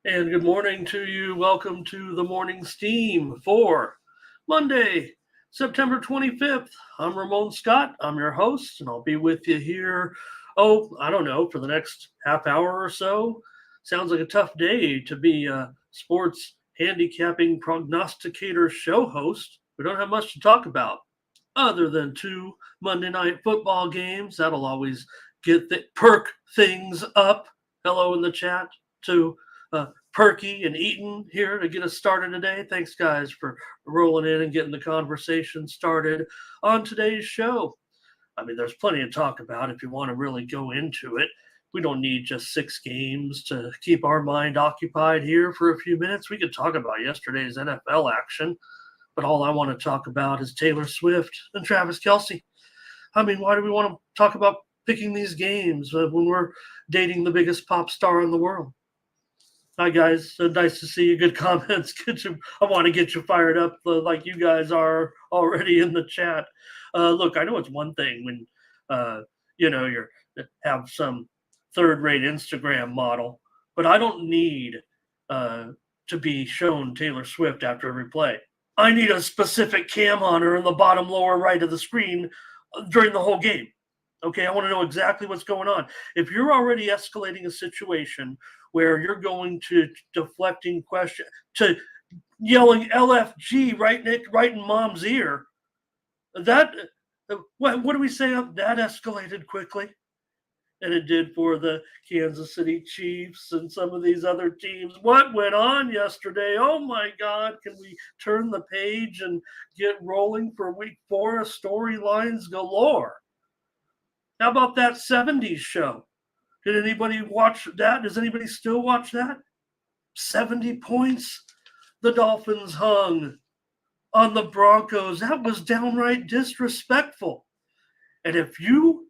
And good morning to you. Welcome to the Morning Steam for Monday, September 25th. I'm Ramon Scott. I'm your host, and I'll be with you here, I don't know, for the next half hour or so. Sounds like a tough day to be a sports handicapping prognosticator show host. We don't have much to talk about other than two Monday night football games. That'll always perk things up. Hello in the chat to Perky and Eaton here to get us started today. Thanks, guys, for rolling in and getting the conversation started on today's show. I mean, there's plenty to talk about if you want to really go into it. We don't need just 6 games to keep our mind occupied here for a few minutes. We could talk about yesterday's NFL action, but all I want to talk about is Taylor Swift and Travis Kelce. I mean, why do we want to talk about picking these games when we're dating the biggest pop star in the world? Hi, guys. Nice to see you. Good comments. I want to get you fired up like you guys are already in the chat. Look, I know it's one thing when, you have some third-rate Instagram model, but I don't need to be shown Taylor Swift after every play. I need a specific cam on her in the bottom lower right of the screen during the whole game. Okay, I want to know exactly what's going on. If you're already escalating a situation where you're going to deflecting question to yelling LFG right in mom's ear, that what do we say? That escalated quickly, and it did for the Kansas City Chiefs and some of these other teams. What went on yesterday? Oh my God! Can we turn the page and get rolling for Week 4? Storylines galore. How about that 70s show? Did anybody watch that? Does anybody still watch that? 70 points the Dolphins hung on the Broncos. That was downright disrespectful. And if you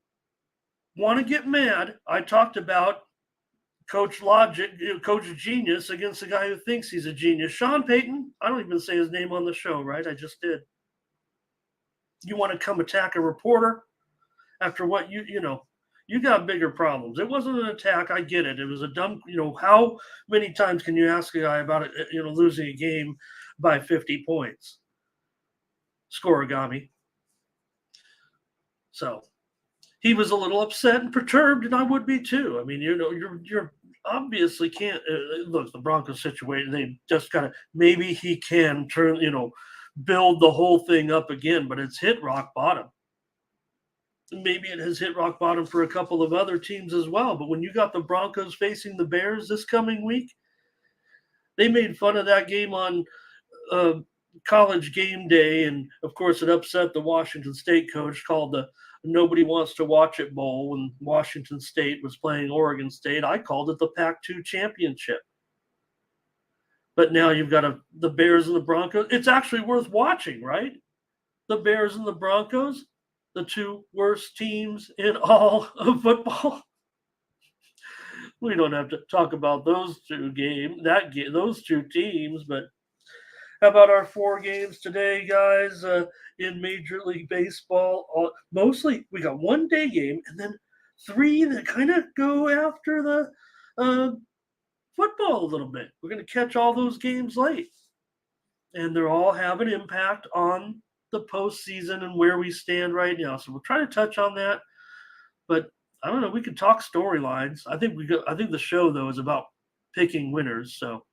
want to get mad, I talked about Coach Logic, Coach Genius against a guy who thinks he's a genius. Sean Payton, I don't even say his name on the show, right? I just did. You want to come attack a reporter after what you got bigger problems. It wasn't an attack. I get it. It was a dumb, how many times can you ask a guy about it, losing a game by 50 points? Scorigami. So he was a little upset and perturbed, and I would be too. I mean, you're obviously can't look the Broncos situation. They just got to maybe he can turn, build the whole thing up again, but it's hit rock bottom. Maybe it has hit rock bottom for a couple of other teams as well. But when you got the Broncos facing the Bears this coming week, they made fun of that game on College Game Day. And, of course, it upset the Washington State coach, called the Nobody Wants to Watch It Bowl when Washington State was playing Oregon State. I called it the Pac-2 Championship. But now you've got the Bears and the Broncos. It's actually worth watching, right? The Bears and the Broncos. The two worst teams in all of football. We don't have to talk about those those two teams, but how about our 4 games today, guys? In Major League Baseball, mostly we got 1 day game and then 3 that kind of go after the football a little bit. We're going to catch all those games late, and they're all have an impact on the postseason and where we stand right now. So we'll try to touch on that. But I don't know. We could talk storylines. I think the show though is about picking winners. So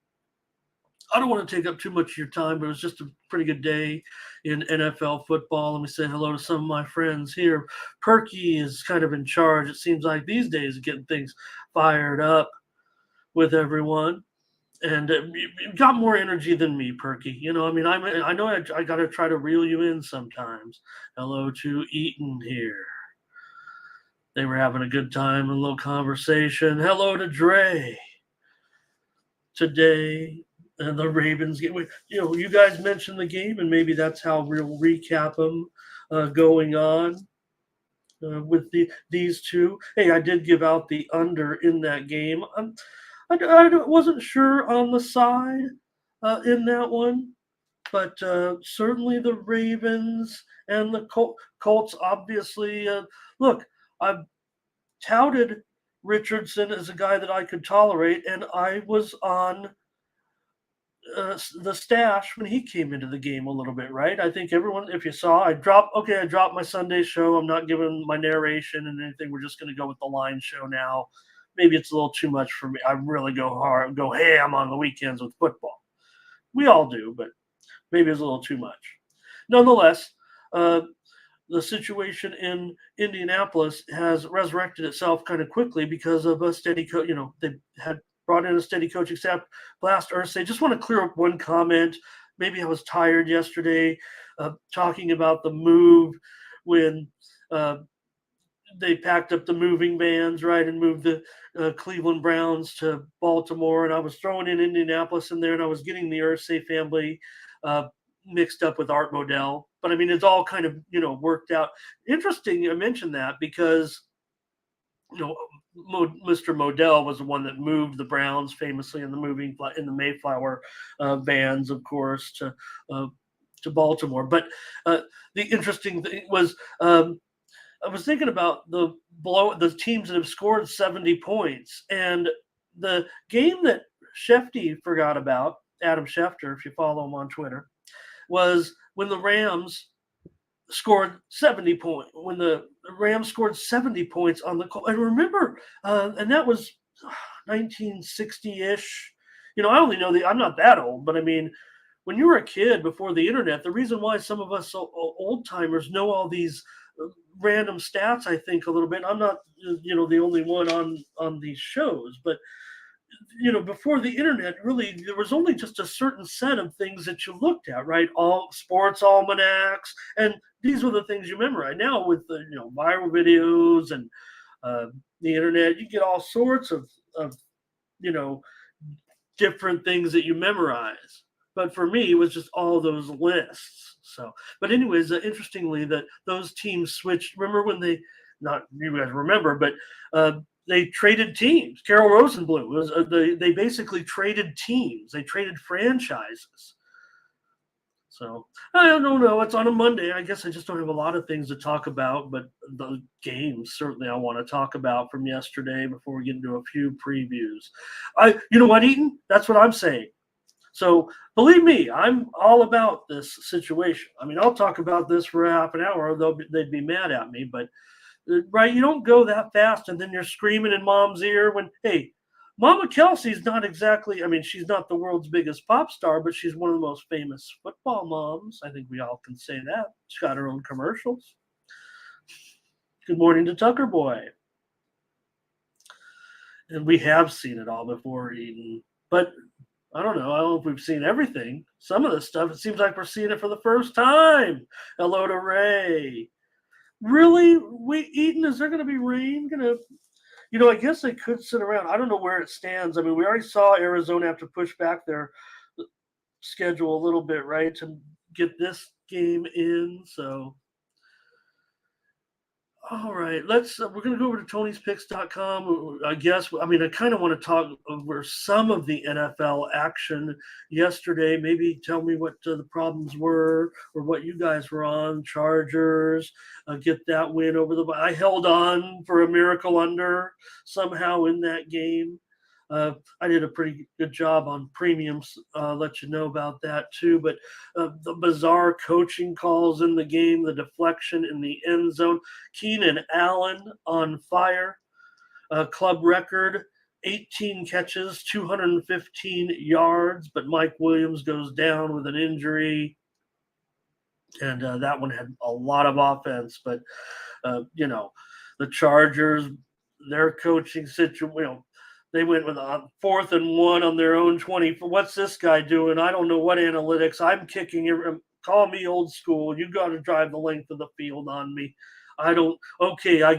I don't want to take up too much of your time, but it was just a pretty good day in NFL football. Let me say hello to some of my friends here. Perky is kind of in charge. It seems like these days getting things fired up with everyone. And you got more energy than me, Perky. I know I got to try to reel you in sometimes. Hello to Eaton here. They were having a good time, a little conversation. Hello to Dre. Today, the Ravens game. You guys mentioned the game, and maybe that's how we'll recap them going on with these two. Hey, I did give out the under in that game. I wasn't sure on the side in that one, but certainly the Ravens and the Colts, obviously. Look, I've touted Richardson is a guy that I could tolerate, and I was on the stash when he came into the game a little bit, right? I think everyone, if you saw, I dropped my Sunday show. I'm not giving my narration and anything. We're just going to go with the line show now. Maybe it's a little too much for me. I really go ham on the weekends with football. We all do, but maybe it's a little too much. Nonetheless, uh, the situation in Indianapolis has resurrected itself kind of quickly because of a steady coach. They had brought in a steady coaching staff last Thursday. Just want to clear up one comment. Maybe I was tired yesterday talking about the move when uh, they packed up the moving vans, right, and moved the Cleveland Browns to Baltimore. And I was throwing in Indianapolis in there, and I was getting the Irsay family uh, mixed up with Art Modell. But I mean, it's all kind of worked out. Interesting, you mentioned that because you know Mr. Modell was the one that moved the Browns famously in the Mayflower vans, of course, to Baltimore. But the interesting thing was. I was thinking about the teams that have scored 70 points, and the game that Shefty forgot about, Adam Schefter, if you follow him on Twitter, was when the Rams scored 70 points. When the Rams scored 70 points on the I remember, and that was 1960-ish. I only know I'm not that old, but I mean, when you were a kid before the internet, the reason why some of us old timers know all these random stats, I think a little bit. I'm not, the only one on these shows, but before the internet, really, there was only just a certain set of things that you looked at, right? All sports almanacs, and these were the things you memorize. Now with the viral videos and the internet, you get all sorts of you know different things that you memorize. But for me, it was just all those lists. So, but anyways, interestingly, that those teams switched. Remember when not you guys remember, but they traded teams. Carroll Rosenbluth was they basically traded teams. They traded franchises. So I don't know. It's on a Monday. I guess I just don't have a lot of things to talk about, but the games certainly I want to talk about from yesterday before we get into a few previews. You know what, Eaton? That's what I'm saying. So believe me, I'm all about this situation. I mean, I'll talk about this for half an hour. They'd be mad at me, but right, you don't go that fast, and then you're screaming in mom's ear when, hey, Mama Kelsey's not exactly, I mean, she's not the world's biggest pop star, but she's one of the most famous football moms. I think we all can say that. She's got her own commercials. Good morning to Tucker Boy. And we have seen it all before, Eden. But I don't know if we've seen everything. Some of this stuff, it seems like we're seeing it for the first time. Hello to Ray. Really? Eden, is there going to be rain? I guess they could sit around. I don't know where it stands. I mean, we already saw Arizona have to push back their schedule a little bit, right, to get this game in. So, all right, we're going to go over to Tony'sPicks.com. I guess, I mean, I kind of want to talk over some of the NFL action yesterday. Maybe tell me what the problems were or what you guys were on. Chargers, get that win over I held on for a miracle under somehow in that game. I did a pretty good job on premiums, let you know about that too. But the bizarre coaching calls in the game, the deflection in the end zone, Keenan Allen on fire, club record, 18 catches, 215 yards, but Mike Williams goes down with an injury. And that one had a lot of offense, but the Chargers, their coaching situation, they went with a 4th and 1 on their own 20. What's this guy doing? I don't know what analytics. I'm kicking it. Call me old school. You got to drive the length of the field on me. I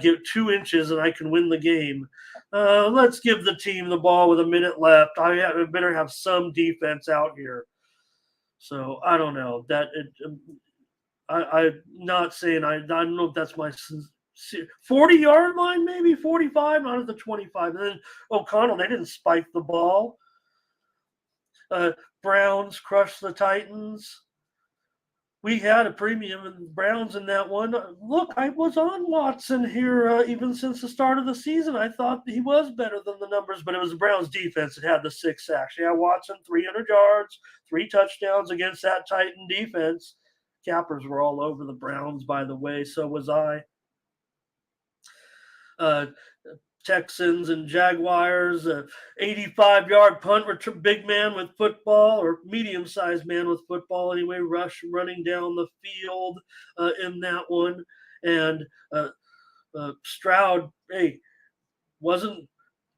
get 2 inches and I can win the game. Let's give the team the ball with a minute left. I better have some defense out here. So I don't know. I'm not saying I don't know if that's my 40-yard line, maybe 45, not at the 25. And then O'Connell, they didn't spike the ball. Browns crushed the Titans. We had a premium in Browns in that one. Look, I was on Watson here even since the start of the season. I thought he was better than the numbers, but it was the Browns defense that had the 6 sacks. Yeah, Watson, 300 yards, 3 touchdowns against that Titan defense. Cappers were all over the Browns, by the way. So was I. Uh, Texans and Jaguars, 85-yard punt, big man with football, or medium-sized man with football anyway, running down the field in that one. And Stroud, hey, wasn't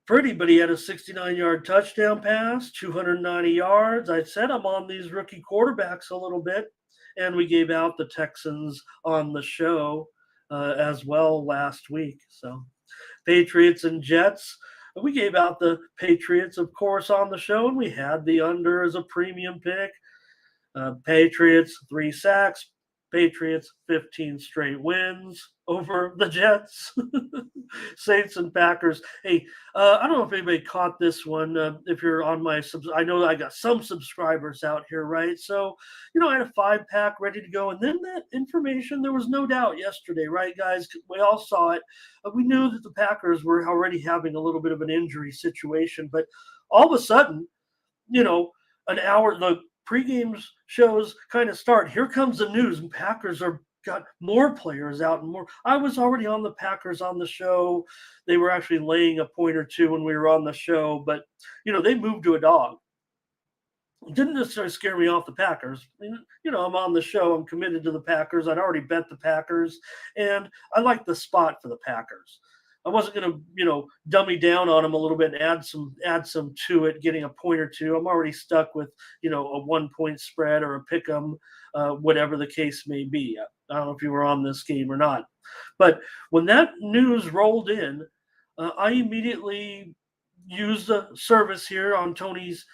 pretty, but he had a 69-yard touchdown pass, 290 yards. I said I'm on these rookie quarterbacks a little bit, and we gave out the Texans on the show as well last week. So Patriots and Jets. We gave out the Patriots, of course, on the show, and we had the under as a premium pick. Patriots, 3 sacks. Patriots, 15 straight wins over the Jets. Saints and Packers. Hey, I don't know if anybody caught this one. If you're on my I know I got some subscribers out here, right? So, I had a 5-pack ready to go. And then that information, there was no doubt yesterday, right, guys? We all saw it. We knew that the Packers were already having a little bit of an injury situation. But all of a sudden, an hour, the pregame shows kind of start. Here comes the news, and Packers got more players out and more. I was already on the Packers on the show. They were actually laying a point or two when we were on the show, but they moved to a dog. It didn't necessarily scare me off the Packers. I'm on the show. I'm committed to the Packers. I'd already bet the Packers, and I like the spot for the Packers. I wasn't going to, dummy down on them a little bit and add some to it, getting a point or two. I'm already stuck with, a 1-point spread or a pick 'em, whatever the case may be. I don't know if you were on this game or not. But when that news rolled in, I immediately used the service here on Tony's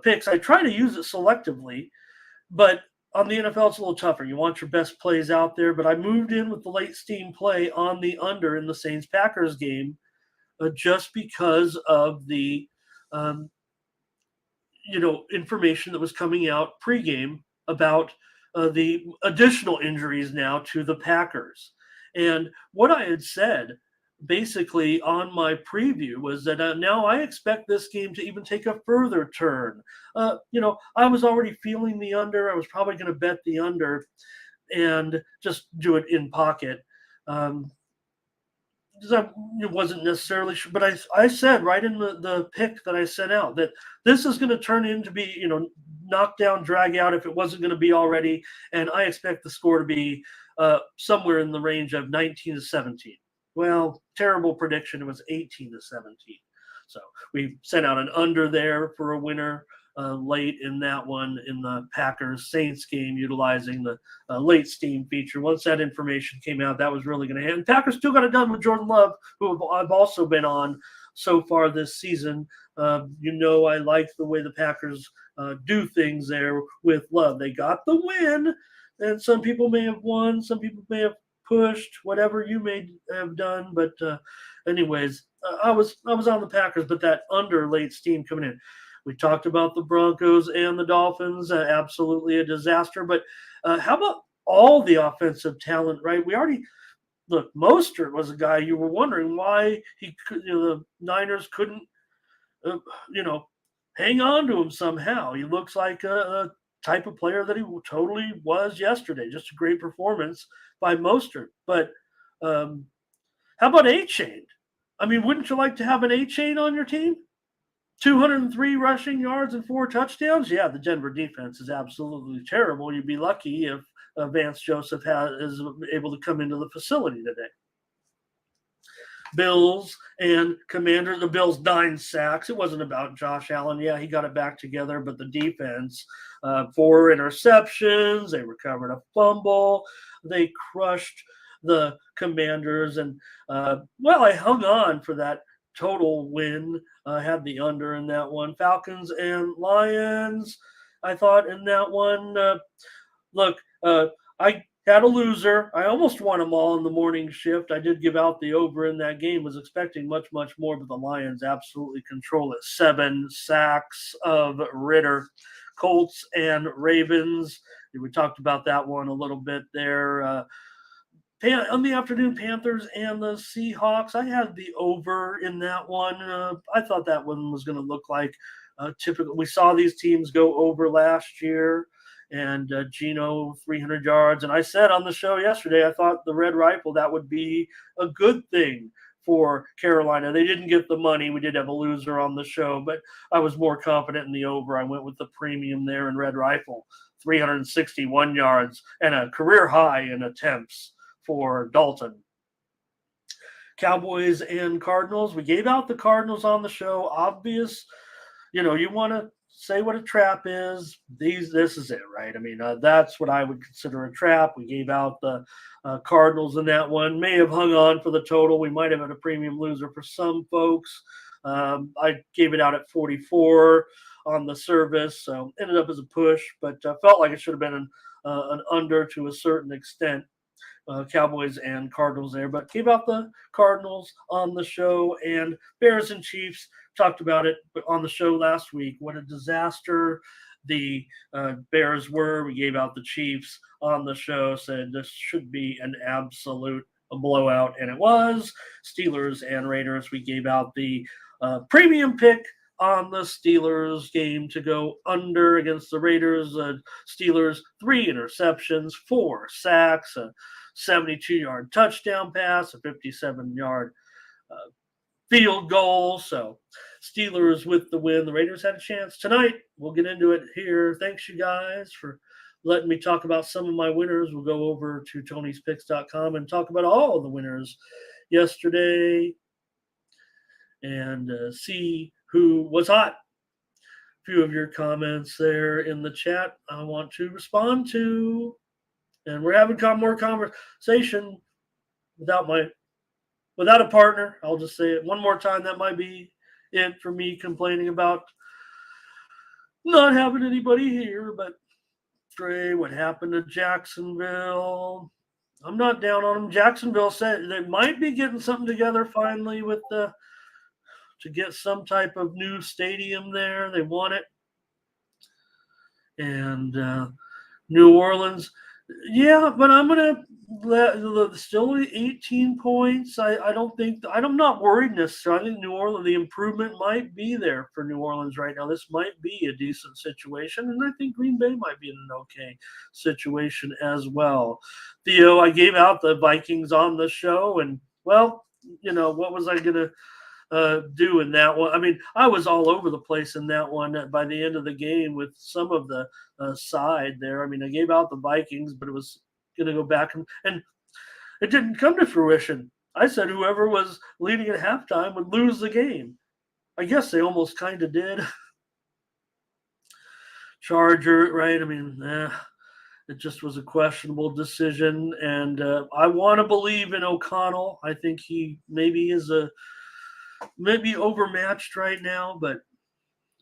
picks. I try to use it selectively, but on the NFL, it's a little tougher. You want your best plays out there, but I moved in with the late steam play on the under in the Saints-Packers game just because of the, information that was coming out pregame about the additional injuries now to the Packers. And what I had said basically on my preview was that now I expect this game to even take a further turn. I was already feeling the under. I was probably going to bet the under and just do it in pocket. It wasn't necessarily sure, but I said right in the pick that I sent out that this is going to turn into be, knockdown, drag out if it wasn't going to be already. And I expect the score to be somewhere in the range of 19-17. Well, terrible prediction. It was 18-17. So we sent out an under there for a winner late in that one in the Packers-Saints game, utilizing the late steam feature. Once that information came out, that was really going to happen. Packers still got it done with Jordan Love, who I've also been on so far this season. I like the way the Packers do things there with Love. They got the win, and some people may have won, some people may have pushed, whatever you may have done. But anyways, I was on the Packers, but that under late steam coming in. We talked about the Broncos and the Dolphins, absolutely a disaster. But how about all the offensive talent, right? We already look, Mostert was a guy you were wondering why he could, the Niners couldn't, hang on to him somehow. He looks like a type of player that he totally was yesterday. Just a great performance by Mostert. But how about A-Chain? I mean, wouldn't you like to have an A-Chain on your team? 203 rushing yards and 4 touchdowns? Yeah, the Denver defense is absolutely terrible. You'd be lucky if Vance Joseph is able to come into the facility today. Bills and Commanders. The Bills 9 sacks. It wasn't about Josh Allen. Yeah, he got it back together, but the defense, 4 interceptions. They recovered a fumble. They crushed the Commanders. And, I hung on for that total win. Had the under in that one. Falcons and Lions, I thought in that one. I had a loser. I almost won them all in the morning shift. I did give out the over in that game. Was expecting much, much more, but the Lions absolutely control it. 7 sacks of Ritter. Colts and Ravens. We talked about that one a little bit there. On the afternoon, Panthers and the Seahawks. I had the over in that one. I thought that one was going to look like typical. We saw these teams go over last year, and Geno 300 yards. And I said on the show yesterday, I thought the Red Rifle, that would be a good thing for Carolina. They didn't get the money. We did have a loser on the show, but I was more confident in the over. I went with the premium there in Red Rifle, 361 yards and a career high in attempts for Dalton. Cowboys and Cardinals. We gave out the Cardinals on the show. Obvious, you want to say what a trap is. This is it, right? I mean, that's what I would consider a trap. We gave out the Cardinals in that one. May have hung on for the total. We might have had a premium loser for some folks. I gave it out at 44 on the service, so ended up as a push, but felt like it should have been an under to a certain extent. Cowboys and Cardinals there, but gave out the Cardinals on the show, and Bears and Chiefs. Talked about it on the show last week. What a disaster the Bears were. We gave out the Chiefs on the show, said this should be an absolute blowout, and it was. Steelers and Raiders. We gave out the premium pick on the Steelers game to go under against the Raiders. Steelers, 3 interceptions, 4 sacks, a 72-yard touchdown pass, a 57-yard field goal. So Steelers with the win. The Raiders had a chance tonight. We'll get into it here. Thanks, you guys, for letting me talk about some of my winners. We'll go over to Tony'sPicks.com and talk about all of the winners yesterday and see who was hot. A few of your comments there in the chat I want to respond to. And we're having more conversation without a partner. I'll just say it one more time. That might be it for me complaining about not having anybody here. But Trey, what happened to Jacksonville? I'm not down on them. Jacksonville said they might be getting something together finally with to get some type of new stadium there. They want it. And New Orleans. Yeah, but I'm going to still 18 points. I'm not worried necessarily. I think New Orleans, the improvement might be there for New Orleans right now. This might be a decent situation, and I think Green Bay might be in an okay situation as well. Theo, I gave out the Vikings on the show, and, well, what was I going to do in that one? I mean, I was all over the place in that one by the end of the game with some of the side there. I mean, I gave out the Vikings, but it was going to go back, and it didn't come to fruition. I said whoever was leading at halftime would lose the game. I guess they almost kind of did. Charger, right? I mean, it just was a questionable decision, and I want to believe in O'Connell. I think he maybe is maybe overmatched right now, but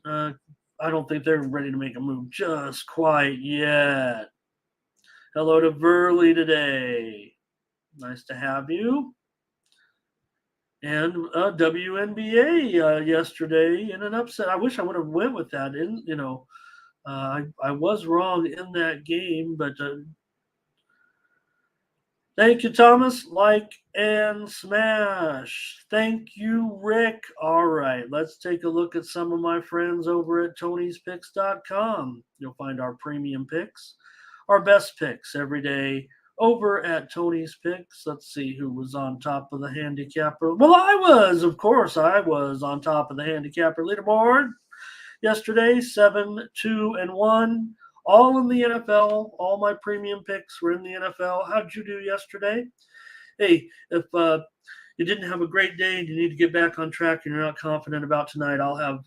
I don't think they're ready to make a move just quite yet. Hello to Verley today. Nice to have you. And WNBA yesterday in an upset. I wish I would have went with that. I was wrong in that game, but thank you, Thomas. Like and smash. Thank you, Rick. All right, let's take a look at some of my friends over at Tony'sPicks.com. You'll find our premium picks, our best picks every day over at Tony's Picks. Let's see who was on top of the Handicapper. Well, I was on top of the Handicapper leaderboard yesterday, 7-2-1. All in the NFL. All my premium picks were in the NFL. How'd you do yesterday? Hey, if you didn't have a great day and you need to get back on track and you're not confident about tonight, I'll have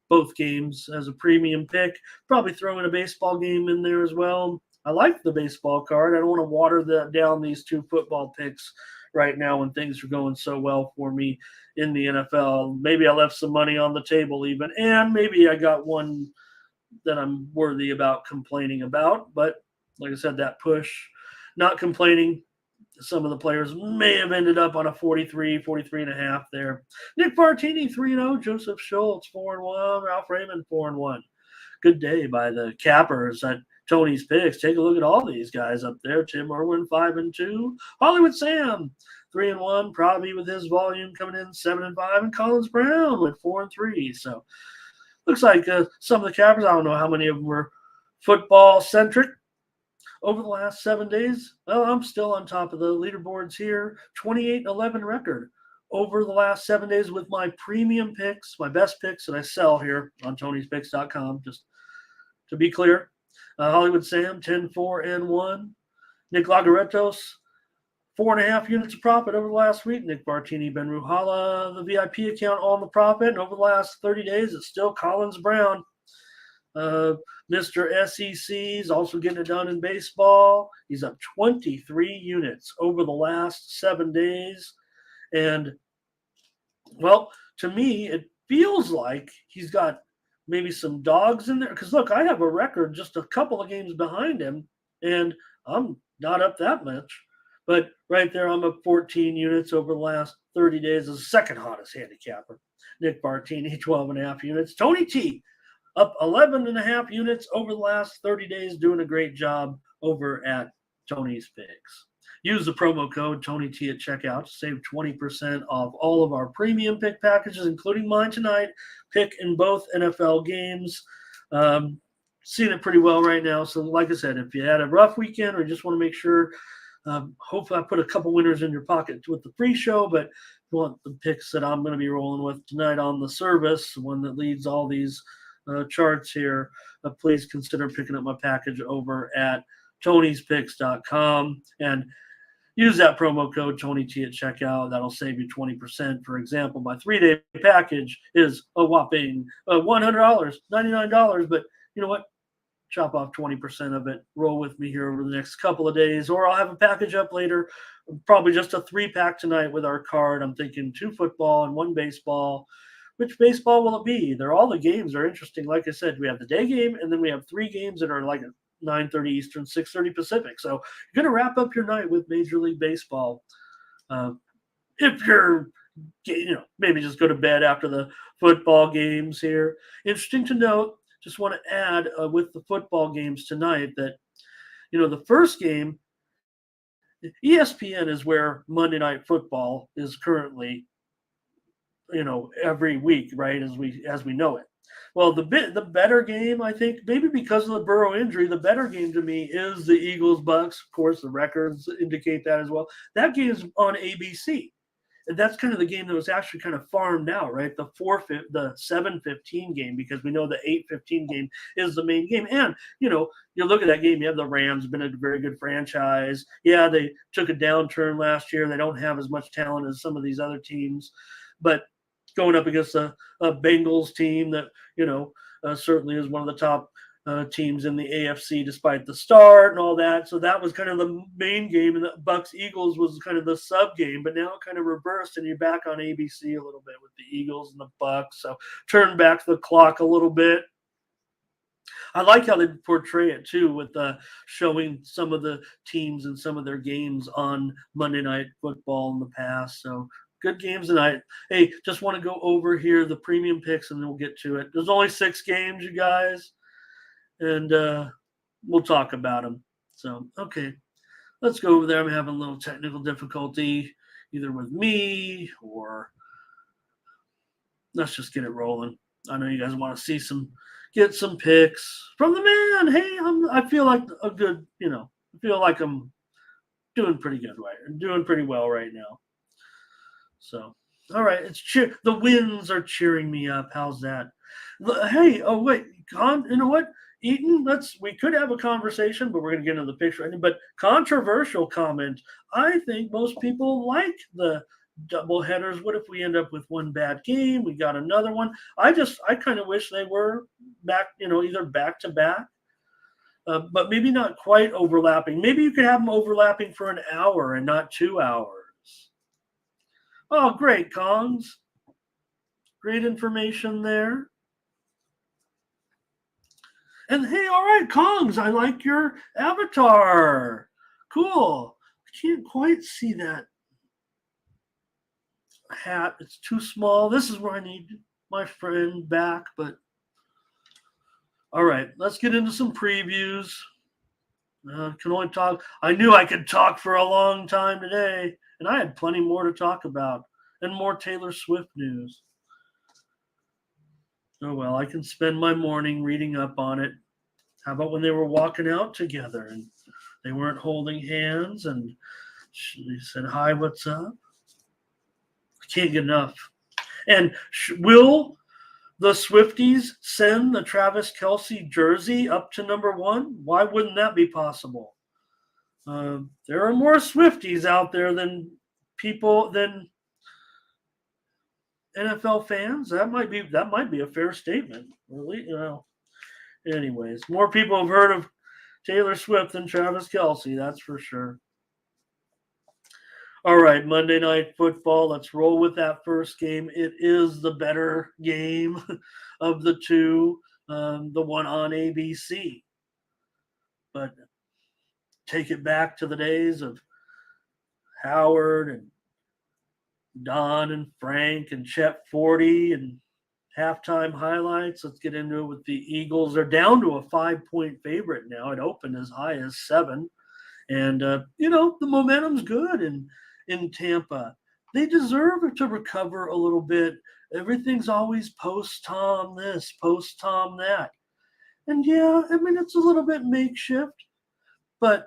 both games as a premium pick. Probably throw in a baseball game in there as well. I like the baseball card. I don't want to water down these 2 football picks right now when things are going so well for me in the NFL. Maybe I left some money on the table even, and maybe I got one that I'm worthy about complaining about. But like I said, that push, not complaining. Some of the players may have ended up on a 43.5 there. Nick Martini, 3-0. Joseph Schultz, 4-1. Ralph Raymond, 4-1. good day by the cappers at Tony's Picks. Take a look at all these guys up there. Tim Irwin, 5-2. Hollywood Sam, 3-1. Probably with his volume coming in 7-5. And Collins Brown went 4-3. So looks like some of the cappers, I don't know how many of them were football centric over the last 7 days. Well, I'm still on top of the leaderboards here. 28-11 record over the last 7 days with my premium picks, my best picks that I sell here on Tony'sPicks.com. Just to be clear, Hollywood Sam, 10-4-1. Nick Lagaretos, 4.5 units of profit over the last week. Nick Bartini, Ben Ruhala, the VIP account on the profit. And over the last 30 days, it's still Collins Brown. Mr. SEC is also getting it done in baseball. He's up 23 units over the last 7 days. And, well, to me, it feels like he's got maybe some dogs in there. Because, look, I have a record just a couple of games behind him, and I'm not up that much. But right there, I'm up 14 units over the last 30 days as the second hottest handicapper. Nick Bartini, 12.5 units. Tony T, up 11.5 units over the last 30 days, doing a great job over at Tony's Picks. Use the promo code TonyT at checkout to save 20% off all of our premium pick packages, including mine tonight. Pick in both NFL games. Seeing it pretty well right now. So like I said, if you had a rough weekend or you just want to make sure, hopefully I put a couple winners in your pocket with the free show, but if you want the picks that I'm going to be rolling with tonight on the service, the one that leads all these charts here, please consider picking up my package over at Tony'sPicks.com and use that promo code TonyT at checkout. That'll save you 20%. For example, my 3-day package is a whopping $100, $99. But you know what? Chop off 20% of it. Roll with me here over the next couple of days, or I'll have a package up later. Probably just a 3-pack tonight with our card. I'm thinking 2 football and 1 baseball. Which baseball will it be? All the games are interesting. Like I said, we have the day game, and then we have 3 games that are like 9:30 Eastern, 6:30 Pacific. So you're going to wrap up your night with Major League Baseball. If you're, maybe just go to bed after the football games here. Interesting to note, just want to add with the football games tonight that, the first game, ESPN is where Monday Night Football is currently, every week, right, as we know it. Well, the better game, I think, maybe because of the Burrow injury, the better game to me is the Eagles-Bucks. Of course, the records indicate that as well. That game is on ABC. And that's kind of the game that was actually kind of farmed out, right? The 7:15 game, because we know the 8:15 game is the main game. And, you look at that game, you have the Rams, been a very good franchise. Yeah, they took a downturn last year. They don't have as much talent as some of these other teams. But going up against a Bengals team that, certainly is one of the top teams in the AFC despite the start and all that. So that was kind of the main game, and the Bucks-Eagles was kind of the sub game, but now it kind of reversed, and you're back on ABC a little bit with the Eagles and the Bucks. So turn back the clock a little bit. I like how they portray it, too, with showing some of the teams and some of their games on Monday Night Football in the past. So good games tonight. Hey, just want to go over here the premium picks, and then we'll get to it. There's only 6 games, you guys, and we'll talk about them. So, okay, let's go over there. I'm having a little technical difficulty either with me or let's just get it rolling. I know you guys want to get some picks from the man. Hey, I feel like a good, I feel like I'm doing pretty good, right? I'm doing pretty well right now. So, all right, the winds are cheering me up. How's that? Hey, oh wait, you know what, Eaton? We could have a conversation, but we're gonna get into the picture. But controversial comment. I think most people like the double headers. What if we end up with one bad game? We got another one. I kind of wish they were back, either back to back. But maybe not quite overlapping. Maybe you could have them overlapping for an hour and not 2 hours. Oh, great, Kongs. Great information there. And hey, all right, Kongs, I like your avatar. Cool. I can't quite see that hat. It's too small. This is where I need my friend back, but All right, let's get into some previews. Can only talk. I knew I could talk for a long time today, and I had plenty more to talk about and more Taylor Swift news. Oh well, I can spend my morning reading up on it. How about when they were walking out together and they weren't holding hands and she said, "Hi, what's up?" I can't get enough. And will the Swifties send the Travis Kelce jersey up to number one? Why wouldn't that be possible? There are more Swifties out there than NFL fans. That might be a fair statement. Really, Anyways, more people have heard of Taylor Swift than Travis Kelce. That's for sure. All right, Monday Night Football. Let's roll with that first game. It is the better game of the two, the one on ABC. But take it back to the days of Howard and Don and Frank and Chet 40 and halftime highlights. Let's get into it with the Eagles. They're down to a 5-point favorite now. It opened as high as 7. And, the momentum's good in Tampa. They deserve to recover a little bit. Everything's always post-Tom this, post-Tom that. And, it's a little bit makeshift. But,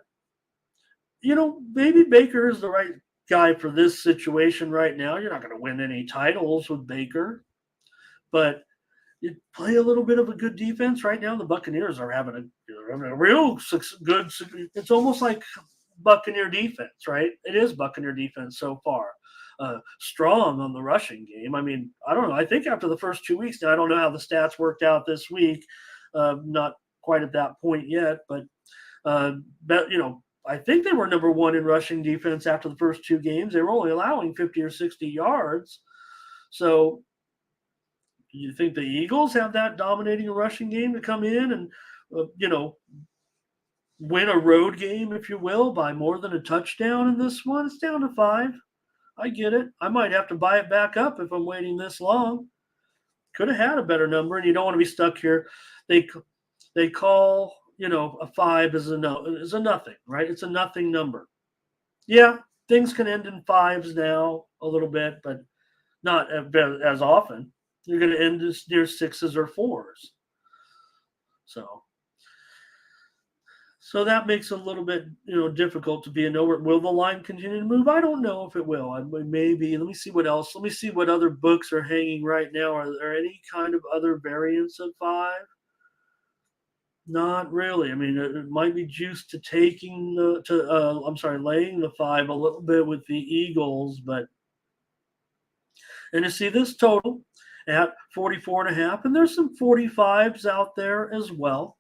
maybe Baker is the right guy for this situation right now. You're not going to win any titles with Baker. But you play a little bit of a good defense right now. The Buccaneers are having a real good. It's almost like Buccaneer defense, right? It is Buccaneer defense so far. Strong on the rushing game. I mean, I don't know. I think after the first 2 weeks, now I don't know how the stats worked out this week. Not quite at that point yet, but I think they were number one in rushing defense after the first 2 games. They were only allowing 50 or 60 yards. So do you think the Eagles have that dominating rushing game to come in and, win a road game, if you will, by more than a touchdown in this one? It's down to 5. I get it. I might have to buy it back up if I'm waiting this long. Could have had a better number, and you don't want to be stuck here. They call, a 5 is a nothing, right? It's a nothing number. Yeah, things can end in 5s now a little bit, but not as often. You're going to end near 6s or 4s. So that makes it a little bit, difficult to be a nowhere. Will the line continue to move? I don't know if it will. Maybe. Let me see what else. Let me see what other books are hanging right now. Are there any kind of other variants of 5? Not really. I mean, it might be juiced to laying the 5 a little bit with the Eagles, and you see this total at 44.5, and there's some 45s out there as well.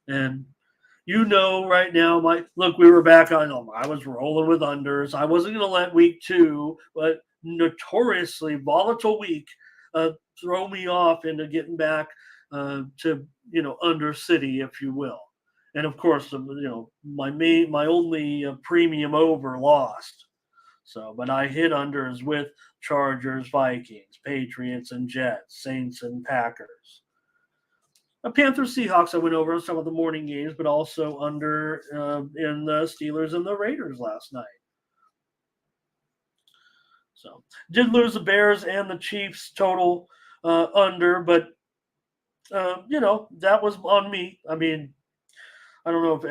And right now, we were back on. I was rolling with unders. I wasn't going to let week 2, but notoriously volatile week, throw me off into getting back to under city, if you will. And of course, my only premium over lost. So, but I hit unders with Chargers, Vikings, Patriots, and Jets, Saints, and Packers. Panthers, Seahawks, I went over on some of the morning games, but also under in the Steelers and the Raiders last night. So, did lose the Bears and the Chiefs total under, but, that was on me. I mean, I don't know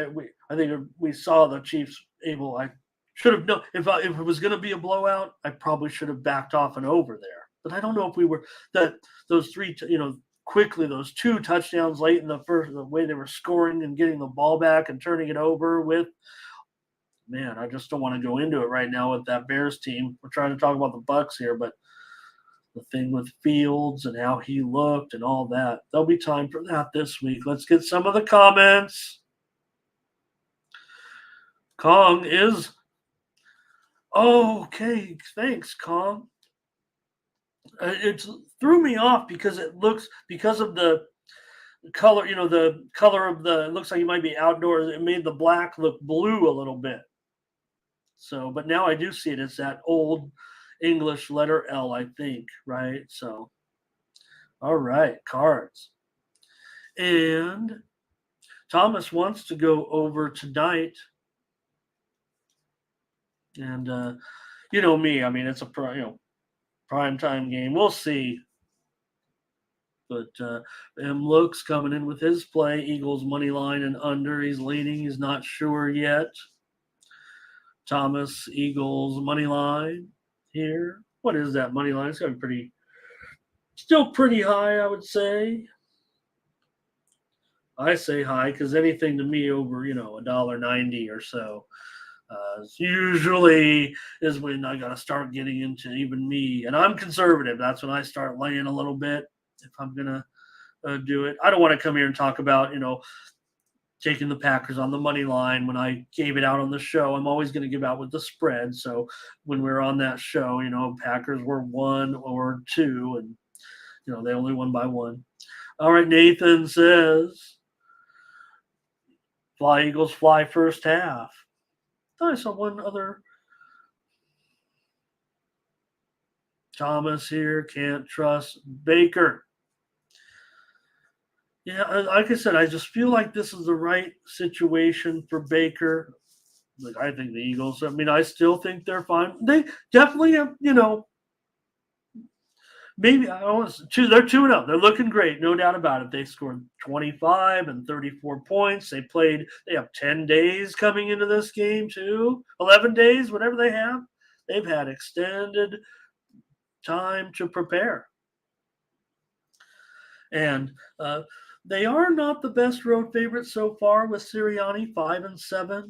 I think we saw the Chiefs able. I should have known if it was going to be a blowout, I probably should have backed off and over there. But I don't know if we were those 3, quickly those 2 touchdowns late in the first, the way they were scoring and getting the ball back and turning it over with. Man, I just don't want to go into it right now with that Bears team. We're trying to talk about the Bucks here, but the thing with Fields and how he looked and all that, there'll be time for that this week. Let's get some of the comments. Kong is okay. Thanks, Kong. It threw me off because of the color. The color of it looks like you might be outdoors. It made the black look blue a little bit. So, but now I do see it. It's that old English letter L, I think, right? So, all right, cards. And Thomas wants to go over tonight. And you know me, I mean, it's a prime time game. We'll see. But M. Looks coming in with his play. Eagles money line and under. He's leaning. He's not sure yet. Thomas, Eagles money line here. What is that money line? It's got to be still pretty high, I would say. I say high because anything to me over, $1.90 or so usually is when I got to start getting into even me. And I'm conservative. That's when I start laying a little bit if I'm going to do it. I don't want to come here and talk about, taking the Packers on the money line when I gave it out on the show. I'm always going to give out with the spread. So when we were on that show, Packers were 1 or 2, and they only won by 1. All right, Nathan says, fly Eagles fly first half. I saw one other. Thomas here, can't trust Baker. Yeah, like I said, I just feel like this is the right situation for Baker. Like, I think the Eagles, I still think they're fine. They definitely have, maybe they're 2-0. They're looking great, no doubt about it. They scored 25 and 34 points. They have 10 days coming into this game too. 11 days, whatever they have. They've had extended time to prepare. And they are not the best road favorites so far with Sirianni, 5-7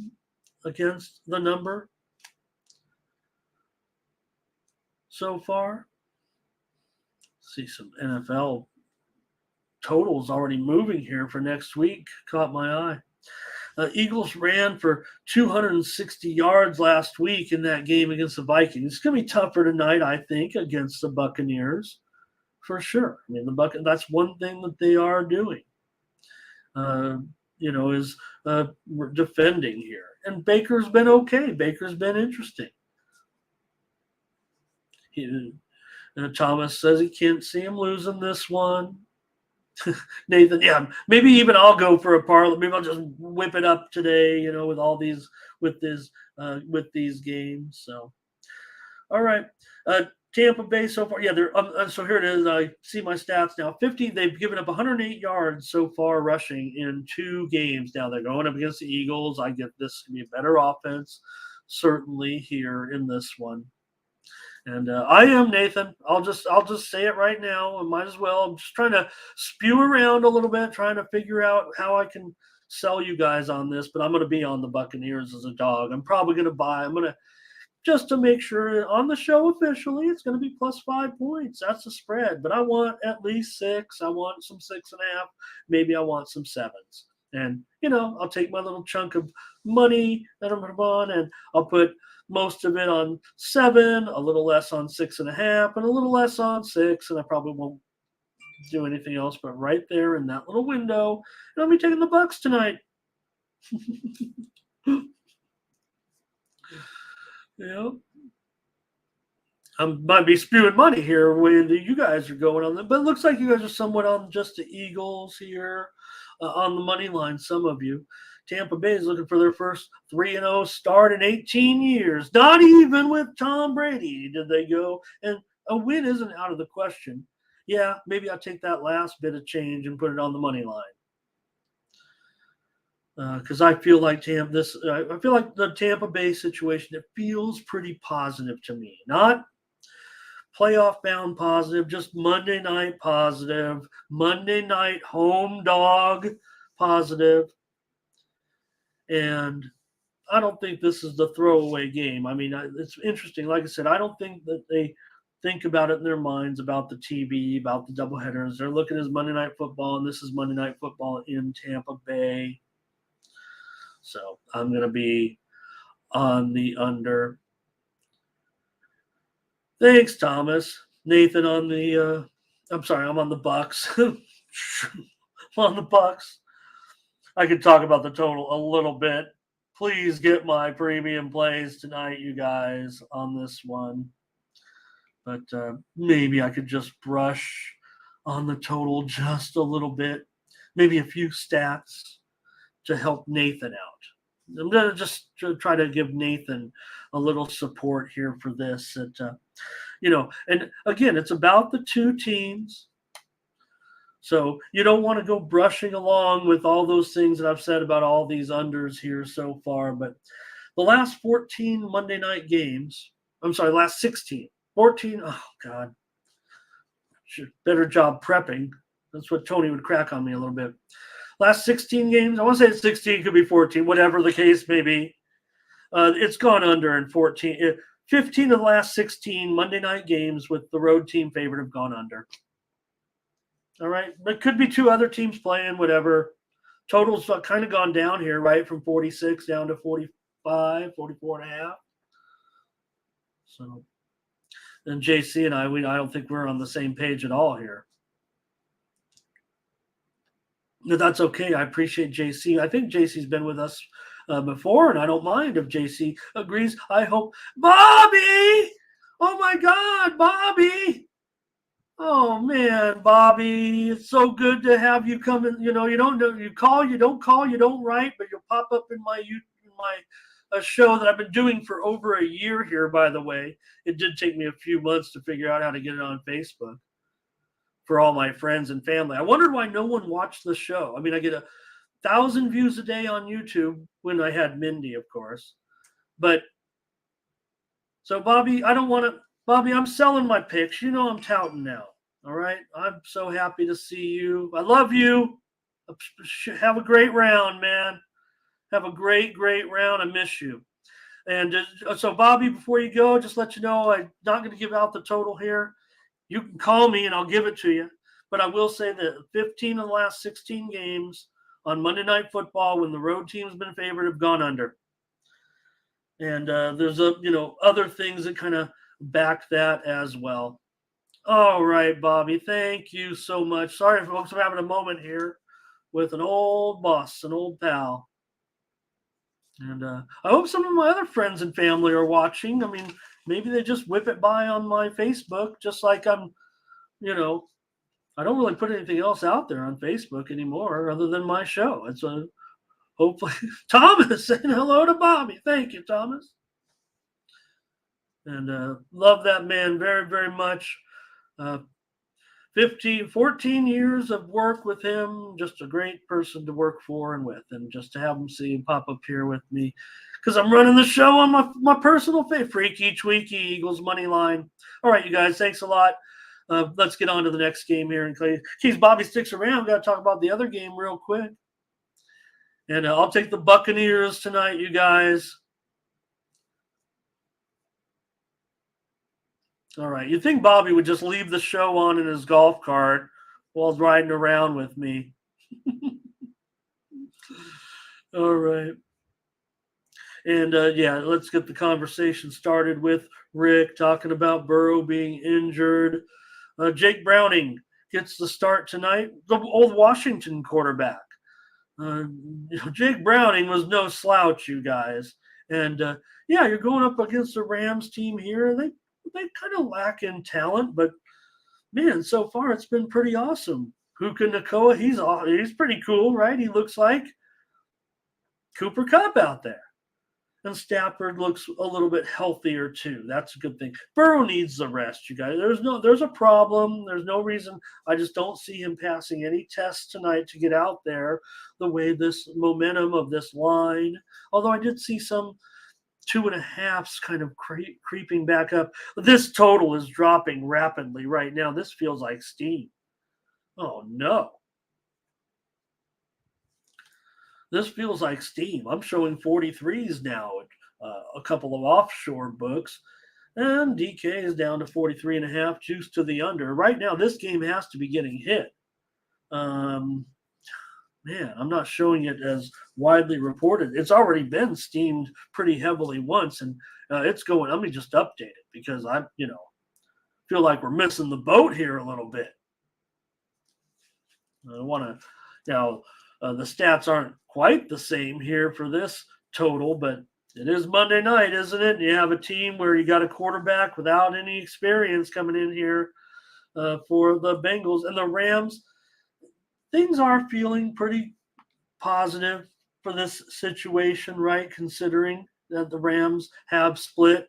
against the number so far. See some NFL totals already moving here for next week. Caught my eye. Eagles ran for 260 yards last week in that game against the Vikings. It's going to be tougher tonight, I think, against the Buccaneers, for sure. That's one thing that they are doing, is defending here. And Baker's been okay. Baker's been interesting. Thomas says he can't see him losing this one. Nathan, yeah, maybe even I'll go for a parlay. Maybe I'll just whip it up today, with all these with these games. So, all right, Tampa Bay so far. Yeah, they're so here it is. I see my stats now. 50. They've given up 108 yards so far rushing in 2 games. Now they're going up against the Eagles. I get this to be a better offense, certainly here in this one. And I am Nathan. I'll just say it right now. I might as well. I'm just trying to spew around a little bit, trying to figure out how I can sell you guys on this. But I'm going to be on the Buccaneers as a dog. I'm probably going to buy. I'm going to just to make sure on the show officially, it's going to be +5 points. That's the spread. But I want at least 6. I want some 6.5. Maybe I want some 7s. And I'll take my little chunk of money that I'm going to buy, and I'll put most of it on 7, a little less on 6.5, and a little less on 6, and I probably won't do anything else but right there in that little window. And I'll be taking the Bucs tonight. Yeah. I might be spewing money here when you guys are going on them, but it looks like you guys are somewhat on just the Eagles here on the money line, some of you. Tampa Bay is looking for their first 3-0 start in 18 years. Not even with Tom Brady did they go. And a win isn't out of the question. Yeah, maybe I'll take that last bit of change and put it on the money line. Because I feel like the Tampa Bay situation, it feels pretty positive to me. Not playoff bound positive, just Monday night positive, Monday night home dog positive. And I don't think this is the throwaway game. It's interesting. Like I said, I don't think that they think about it in their minds about the TV, about the doubleheaders. They're looking at Monday Night Football, and this is Monday Night Football in Tampa Bay. So I'm going to be on the under. Thanks, Thomas. Nathan on the I'm on the Bucs. I'm on the Bucs. I could talk about the total a little bit. Please get my premium plays tonight, you guys, on this one. But maybe I could just brush on the total just a little bit. maybe a few stats to help Nathan out. I'm going to just try to give Nathan a little support here for this. And again, it's about the two teams. So you don't want to go brushing along with all those things that I've said about all these unders here so far. But the last 14 Monday night games, last 16. 14, oh, God. Better job prepping. That's what Tony would crack on me a little bit. Last 16 games, I want to say it's 16, could be 14, whatever the case may be. It's gone under in 14. 15 of the last 16 Monday night games with the road team favorite have gone under. All right. But could be two other teams playing, whatever. Total's kind of gone down here, right? From 46 down to 45, 44 and a half. So, and JC and I don't think we're on the same page at all here. No, that's okay. I appreciate JC. I think JC's been with us before, and I don't mind if JC agrees. I hope. Bobby! Oh, my God, Bobby! Oh, man, Bobby, it's so good to have you come in. You call, you don't write, but you'll pop up in my show that I've been doing for over a year here, by the way. It did take me a few months to figure out how to get it on Facebook for all my friends and family. I wondered why no one watched the show. I mean, I get 1,000 views a day on YouTube when I had Mindy, of course. But so, Bobby, Bobby, I'm selling my picks. You know I'm touting now. All right? I'm so happy to see you. I love you. Have a great round, man. Have a great, great round. I miss you. And so, Bobby, before you go, just let you know I'm not going to give out the total here. You can call me and I'll give it to you. But I will say that 15 of the last 16 games on Monday Night Football when the road team's been favored have gone under. And there's other things that kind of back that as well. All right, Bobby, thank you so much. Sorry, folks, I'm having a moment here with an old boss, an old pal. And I hope some of my other friends and family are watching. I mean, maybe they just whip it by on my Facebook, just like I'm, I don't really put anything else out there on Facebook anymore other than my show. It's hopefully Thomas saying hello to Bobby. Thank you, Thomas. And love that man very, very much. 14 years of work with him, just a great person to work for and with, and just to have him see him pop up here with me because I'm running the show on my personal favorite Freaky Tweaky Eagles money line. All right, you guys, thanks a lot. Let's get on to the next game here. In case Bobby sticks around, got to talk about the other game real quick. And I'll take the Buccaneers tonight, you guys. All right. You'd think Bobby would just leave the show on in his golf cart while riding around with me. All right. And, let's get the conversation started with Rick talking about Burrow being injured. Jake Browning gets the start tonight, the old Washington quarterback. Jake Browning was no slouch, you guys. And, you're going up against the Rams team here. They kind of lack in talent, but man, so far it's been pretty awesome. Puka Nacua, he's pretty cool, right? He looks like Cooper Kupp out there. And Stafford looks a little bit healthier too. That's a good thing. Burrow needs the rest, you guys. There's a problem. There's no reason. I just don't see him passing any tests tonight to get out there the way this momentum of this line. Although I did see some 2.5s kind of creeping back up. This total is dropping rapidly right now. This feels like steam. Oh, no. This feels like steam. I'm showing 43s now at a couple of offshore books. And DK is down to 43.5, juice to the under. Right now, this game has to be getting hit. I'm not showing it as widely reported. It's already been steamed pretty heavily once, and it's going. Let me just update it because I, feel like we're missing the boat here a little bit. I want to now. The stats aren't quite the same here for this total, but it is Monday night, isn't it? And you have a team where you got a quarterback without any experience coming in here for the Bengals and the Rams. things are feeling pretty positive for this situation, right? Considering that the Rams have split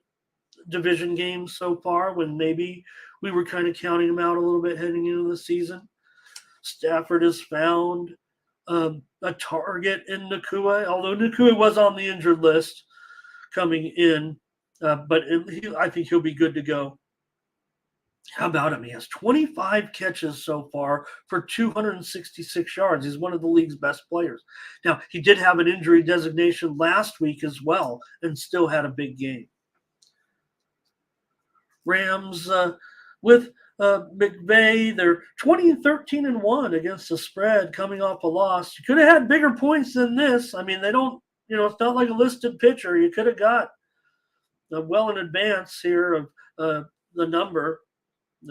division games so far when maybe we were kind of counting them out a little bit heading into the season. Stafford has found a target in Nakua, although Nakua was on the injured list coming in, I think he'll be good to go. How about him? He has 25 catches so far for 266 yards. He's one of the league's best players. Now, he did have an injury designation last week as well and still had a big game. Rams with McVay, they're 20-13-1 against the spread coming off a loss. You could have had bigger points than this. I mean, they don't, it's not like a listed pitcher. You could have got well in advance here of the number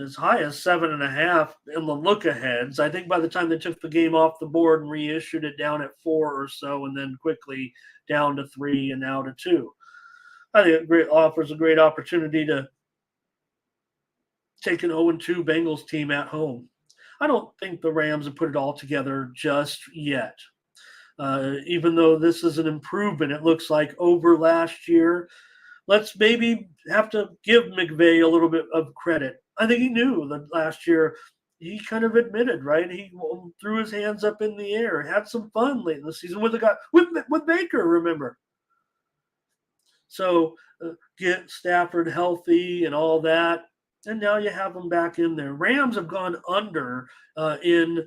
as high as 7.5 in the look-aheads. I think by the time they took the game off the board and reissued it down at 4 or so, and then quickly down to 3 and now to 2. I think it offers a great opportunity to take an 0-2 Bengals team at home. I don't think the Rams have put it all together just yet. Even though this is an improvement, it looks like over last year. Let's maybe have to give McVay a little bit of credit. I think he knew that last year he kind of admitted, right? He threw his hands up in the air, had some fun late in the season with the guy with Baker, remember. So get Stafford healthy and all that, and now you have them back in there. Rams have gone under in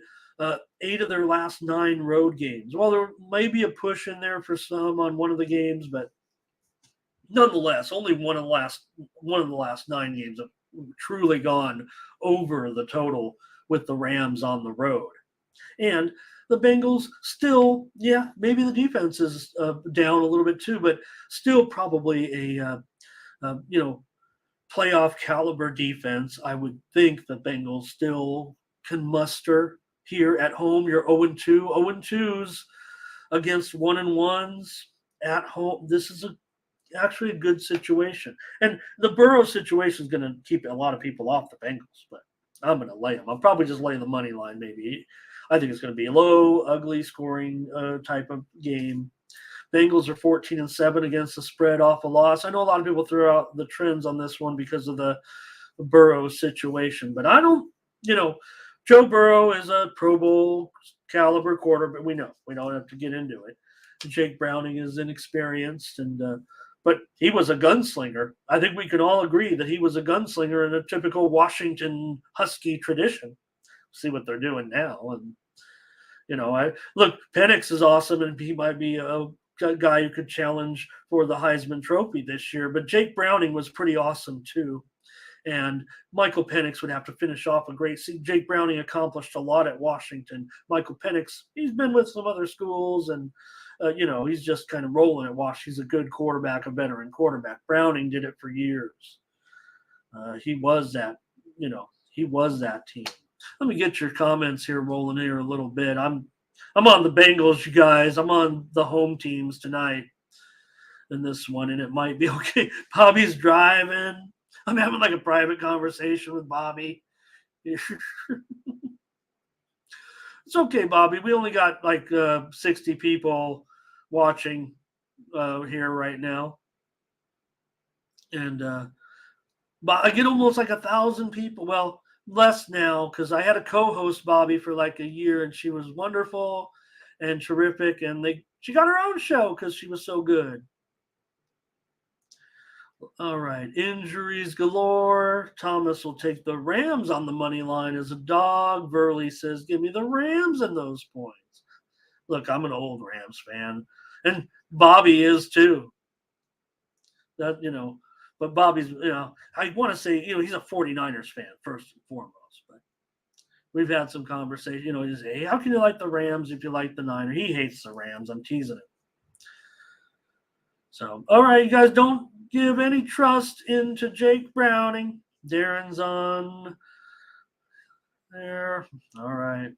8 of their last 9 road games. Well, there may be a push in there for some on one of the games, but nonetheless, only one of the last 9 games have truly gone over the total with the Rams on the road. And the Bengals still, maybe the defense is down a little bit too, but still probably a playoff caliber defense. I would think the Bengals still can muster here at home. You're 0-2, 0-2s against 1-1s at home. This is actually a good situation. And the Burrow situation is going to keep a lot of people off the Bengals, but I'm going to lay them. I'll probably just lay the money line maybe. I think it's going to be a low, ugly scoring type of game. Bengals are 14-7 against the spread off a loss. I know a lot of people threw out the trends on this one because of the Burrow situation, but I don't, Joe Burrow is a Pro Bowl caliber quarterback. We know. We don't have to get into it. Jake Browning is inexperienced, but he was a gunslinger. I think we can all agree that he was a gunslinger in a typical Washington Husky tradition. See what they're doing now. And, look, Penix is awesome, and he might be a guy who could challenge for the Heisman Trophy this year. But Jake Browning was pretty awesome, too. And Michael Penix would have to finish off a great season. Jake Browning accomplished a lot at Washington. Michael Penix, he's been with some other schools, and he's just kind of rolling at Wash. He's a good quarterback, a veteran quarterback. Browning did it for years. He was that team. Let me get your comments here rolling here a little bit. I'm on the Bengals, you guys. I'm on the home teams tonight in this one, and it might be okay. Bobby's driving. I'm having like a private conversation with Bobby. It's okay, Bobby. We only got like 60 people watching here right now. And but I get almost like 1,000 people. Well, less now because I had a co-host, Bobby, for like a year, and she was wonderful and terrific. And she got her own show because she was so good. All right. Injuries galore. Thomas will take the Rams on the money line as a dog. Verley says, give me the Rams in those points. Look, I'm an old Rams fan. And Bobby is too. But Bobby's, I want to say, he's a 49ers fan first and foremost. But we've had some conversation. He's, hey, how can you like the Rams if you like the Niners? He hates the Rams. I'm teasing him. So, all right, you guys, don't give any trust into Jake Browning. Darren's on there. All right.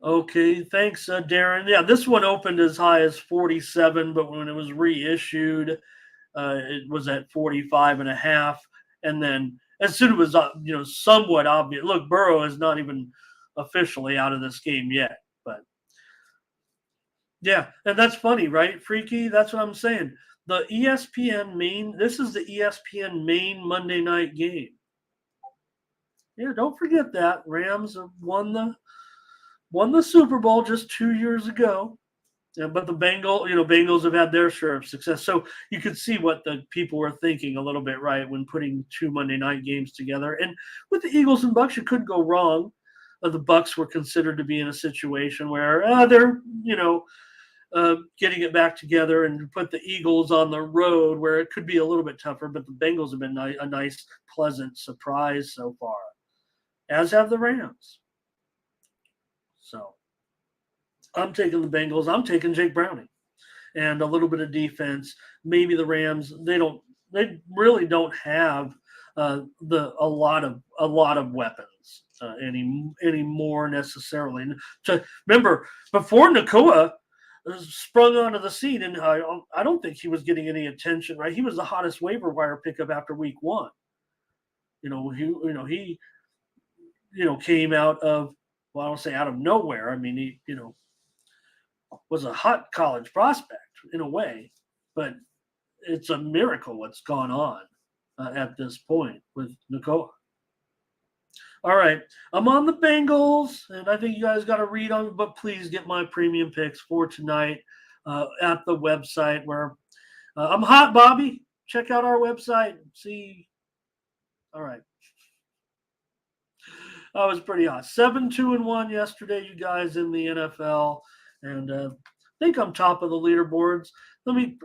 Okay, thanks, Darren. Yeah, this one opened as high as 47, but when it was reissued, it was at 45.5. And then as soon as it was somewhat obvious. Look, Burrow is not even officially out of this game yet, but yeah, and that's funny, right? Freaky, that's what I'm saying. The ESPN main, this is the ESPN main Monday night game. Yeah, don't forget that. Rams won the Super Bowl just 2 years ago. Yeah, but the Bengals have had their share of success. So you could see what the people were thinking a little bit, right, when putting two Monday night games together. And with the Eagles and Bucs, you couldn't go wrong. The Bucs were considered to be in a situation where they're, getting it back together, and put the Eagles on the road where it could be a little bit tougher. But the Bengals have been a nice, pleasant surprise so far, as have the Rams. So I'm taking the Bengals. I'm taking Jake Browning and a little bit of defense. Maybe the Rams. They really don't have a lot of weapons anymore necessarily. To remember, before Nakua sprung onto the scene, and I don't think he was getting any attention. Right, he was the hottest waiver wire pickup after week one. He came out of, well, I don't say out of nowhere. I mean, he was a hot college prospect in a way, but it's a miracle what's gone on at this point with Nakoa. All right, I'm on the Bengals, and I think you guys got to read on, but please get my premium picks for tonight at the website where I'm hot, Bobby. Check out our website. See. All right. I was pretty hot. 7-2-1 yesterday, you guys, in the NFL, and I think I'm top of the leaderboards.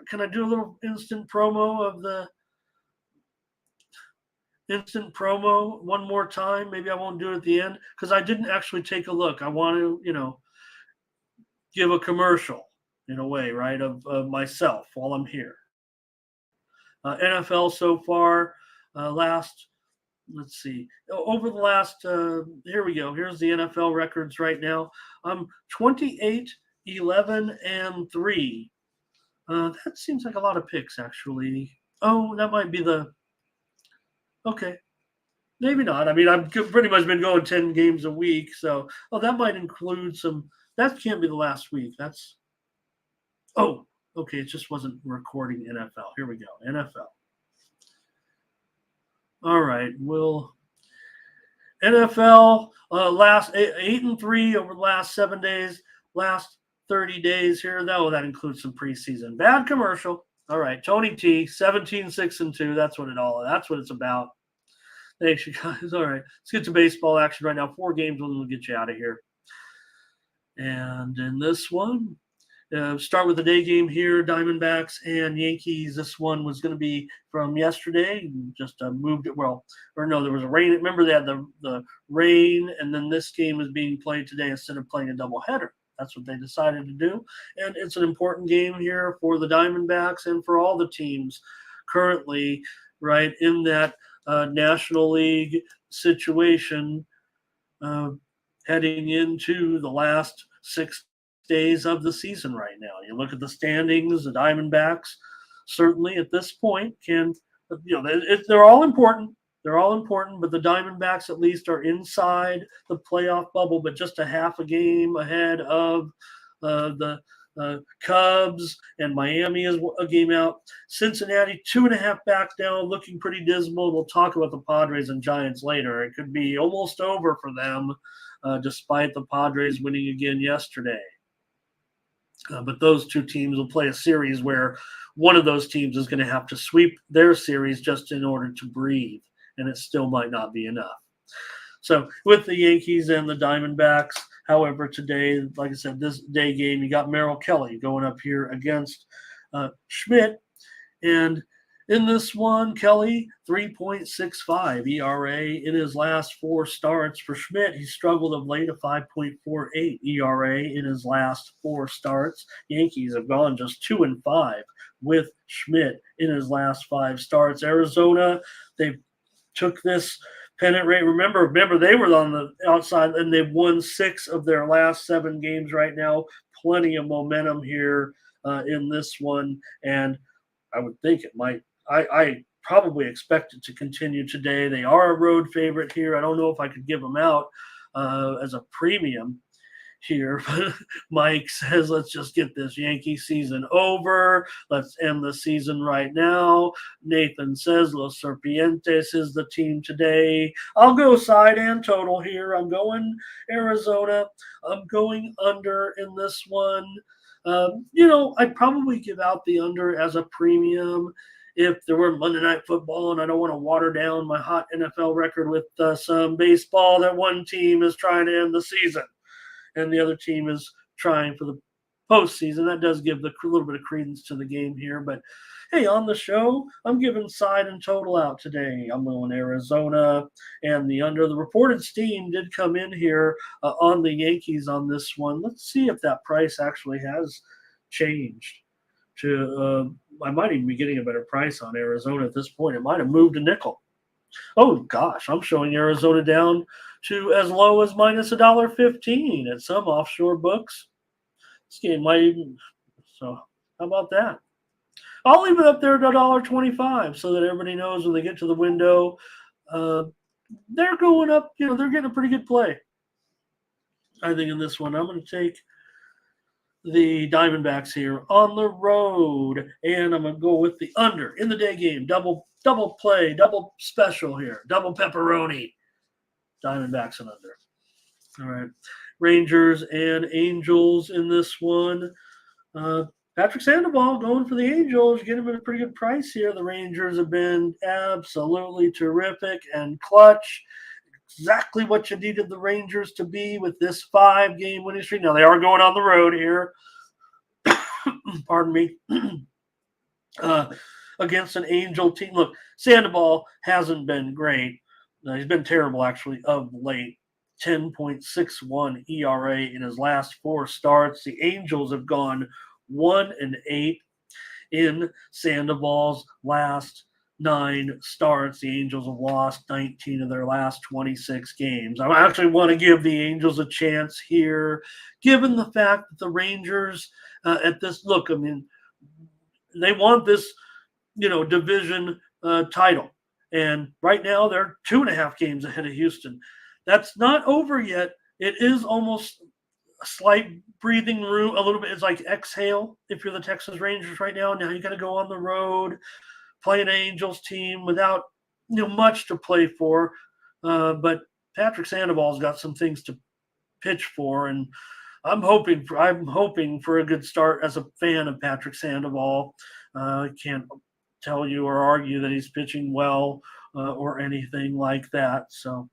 Can I do a little instant promo one more time? Maybe I won't do it at the end because I didn't actually take a look. I want to, give a commercial in a way, right, of myself while I'm here. NFL so far, let's see, over the last, here we go. Here's the NFL records right now. I'm 28, 11, and 3. That seems like a lot of picks, actually. Oh, that might be okay. Maybe not. I mean, I've pretty much been going 10 games a week. So, that might include some. That can't be the last week. Okay. It just wasn't recording NFL. Here we go. NFL. All right. NFL last 8-3 over the last 7 days, last 30 days here. That includes some preseason. Bad commercial. All right. Tony T, 17-6-2. That's what it's about. Thanks, you guys. All right. Let's get to baseball action right now. 4 games, and we'll get you out of here. And in this one, start with the day game here, Diamondbacks and Yankees. This one was going to be from yesterday. Just moved it. Well, or no, there was a rain. Remember, they had the rain, and then this game is being played today instead of playing a doubleheader. That's what they decided to do. And it's an important game here for the Diamondbacks and for all the teams currently, right, in that National League situation heading into the last 6 days of the season right now. You look at the standings, the Diamondbacks certainly at this point they're all important. They're all important, but the Diamondbacks at least are inside the playoff bubble, but just a half a game ahead of the Cubs, and Miami is a game out. Cincinnati 2.5 back down, looking pretty dismal. We'll talk about the Padres and Giants later. It could be almost over for them, despite the Padres winning again yesterday. But those two teams will play a series where one of those teams is going to have to sweep their series just in order to breathe, and it still might not be enough. So with the Yankees and the Diamondbacks, however, today, like I said, this day game, you got Merrill Kelly going up here against Schmidt. And in this one, Kelly, 3.65 ERA in his last 4 starts. For Schmidt, he struggled of late, a 5.48 ERA in his last 4 starts. Yankees have gone just 2-5 with Schmidt in his last 5 starts. Arizona, they took this pennant race. Remember, they were on the outside, and they've won 6 of their last 7 games right now. Plenty of momentum here in this one, and I would think it might. I probably expect it to continue today. They are a road favorite here. I don't know if I could give them out as a premium here. Mike says, let's just get this Yankee season over. Let's end the season right now. Nathan says, Los Serpientes is the team today. I'll go side and total here. I'm going Arizona. I'm going under in this one. I'd probably give out the under as a premium if there were Monday Night Football, and I don't want to water down my hot NFL record with some baseball that one team is trying to end the season and the other team is trying for the postseason. That does give a little bit of credence to the game here. But, hey, on the show, I'm giving side and total out today. I'm going Arizona and the under. The reported steam did come in here on the Yankees on this one. Let's see if that price actually has changed. I might even be getting a better price on Arizona at this point. It might have moved a nickel. Oh, gosh, I'm showing Arizona down to as low as minus $1.15 at some offshore books. This game might even – so how about that? I'll leave it up there at $1.25 so that everybody knows when they get to the window, they're going up. They're getting a pretty good play. I think in this one I'm going to take the Diamondbacks here on the road, and I'm going to go with the under in the day game. Double play, double special here, double pepperoni. Diamondbacks and under. All right. Rangers and Angels in this one. Patrick Sandoval going for the Angels. Get him at a pretty good price here. The Rangers have been absolutely terrific and clutch. Exactly what you needed the Rangers to be with this 5-game winning streak. Now, they are going on the road here. Pardon me. Against an Angel team. Look, Sandoval hasn't been great. He's been terrible, actually, of late. 10.61 ERA in his last 4 starts. The Angels have gone 1-8 in Sandoval's last 9 starts. The Angels have lost 19 of their last 26 games. I actually want to give the Angels a chance here, given the fact that the Rangers at this – look, I mean, they want this, division title. And right now they're 2.5 games ahead of Houston. That's not over yet. It is almost a slight breathing room, a little bit. It's like exhale if you're the Texas Rangers right now. Now you got to go on the road, play an Angels team without much to play for. But Patrick Sandoval's got some things to pitch for, and I'm hoping for a good start as a fan of Patrick Sandoval. I can't tell you or argue that he's pitching well or anything like that. So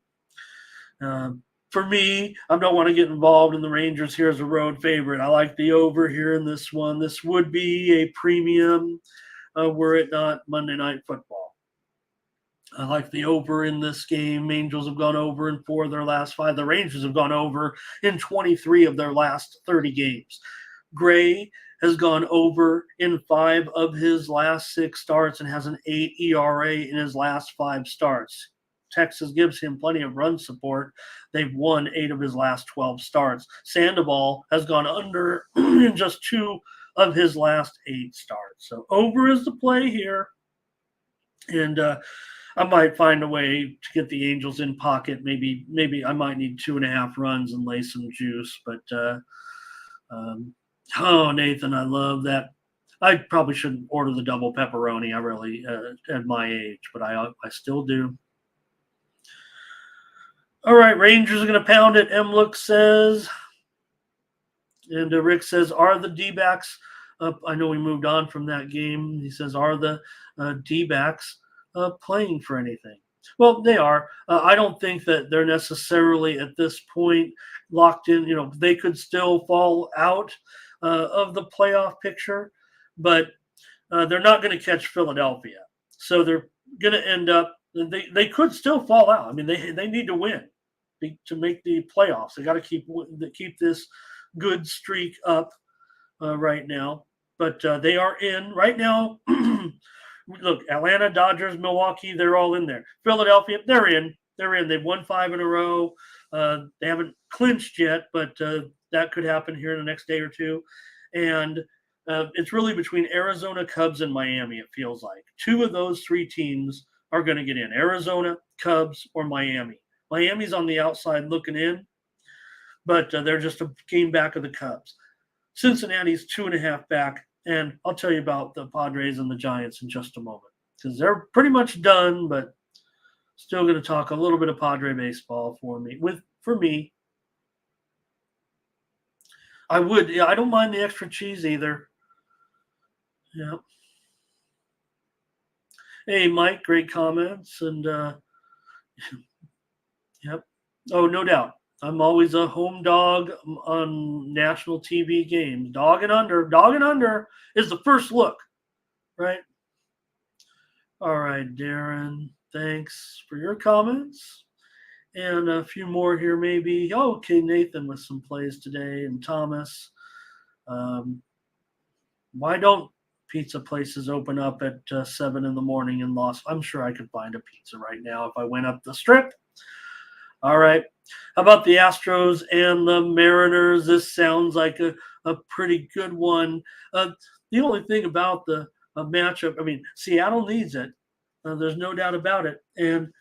for me, I don't want to get involved in the Rangers here as a road favorite. I like the over here in this one. This would be a premium were it not Monday Night Football. I like the over in this game. Angels have gone over in 4 of their last 5. The Rangers have gone over in 23 of their last 30 games. Gray has gone over in 5 of his last 6 starts and has an 8 ERA in his last 5 starts. Texas gives him plenty of run support. They've won 8 of his last 12 starts. Sandoval has gone under in just 2 of his last 8 starts. So over is the play here. And I might find a way to get the Angels in pocket. Maybe I might need 2.5 runs and lay some juice. But, Nathan, I love that. I probably shouldn't order the double pepperoni. I really, at my age, but I still do. All right, Rangers are going to pound it, Emlook says. And Rick says, are the D-backs up? I know we moved on from that game. He says, are the D-backs playing for anything? Well, they are. I don't think that they're necessarily at this point locked in. They could still fall out of the playoff picture, but they're not going to catch Philadelphia. So they're going to end up – they could still fall out. I mean, they need to win to make the playoffs. They got to keep this good streak up right now. But they are in right now. Look, Atlanta, Dodgers, Milwaukee, they're all in there. Philadelphia, they're in. They've won 5 in a row. They haven't clinched yet, but that could happen here in the next day or two. And It's really between Arizona, Cubs, and Miami, it feels like. Two of those three teams are going to get in: Arizona, Cubs, or Miami. Miami's on the outside looking in, but they're just a game back of the Cubs. Cincinnati's 2.5 back, and I'll tell you about the Padres and the Giants in just a moment because they're pretty much done, but still going to talk a little bit of Padre baseball for me. I don't mind the extra cheese either. Yeah. Hey, Mike, great comments, and yep. Oh, no doubt. I'm always a home dog on national TV games. Dog and under. Dog and under is the first look, right? All right, Darren. Thanks for your comments. And a few more here, maybe. Oh, okay, Nathan with some plays today, and Thomas. Why don't pizza places open up at 7 in the morning in Los? I'm sure I could find a pizza right now if I went up the strip. All right. How about the Astros and the Mariners? This sounds like a pretty good one. The only thing about the matchup, I mean, Seattle needs it. There's no doubt about it. And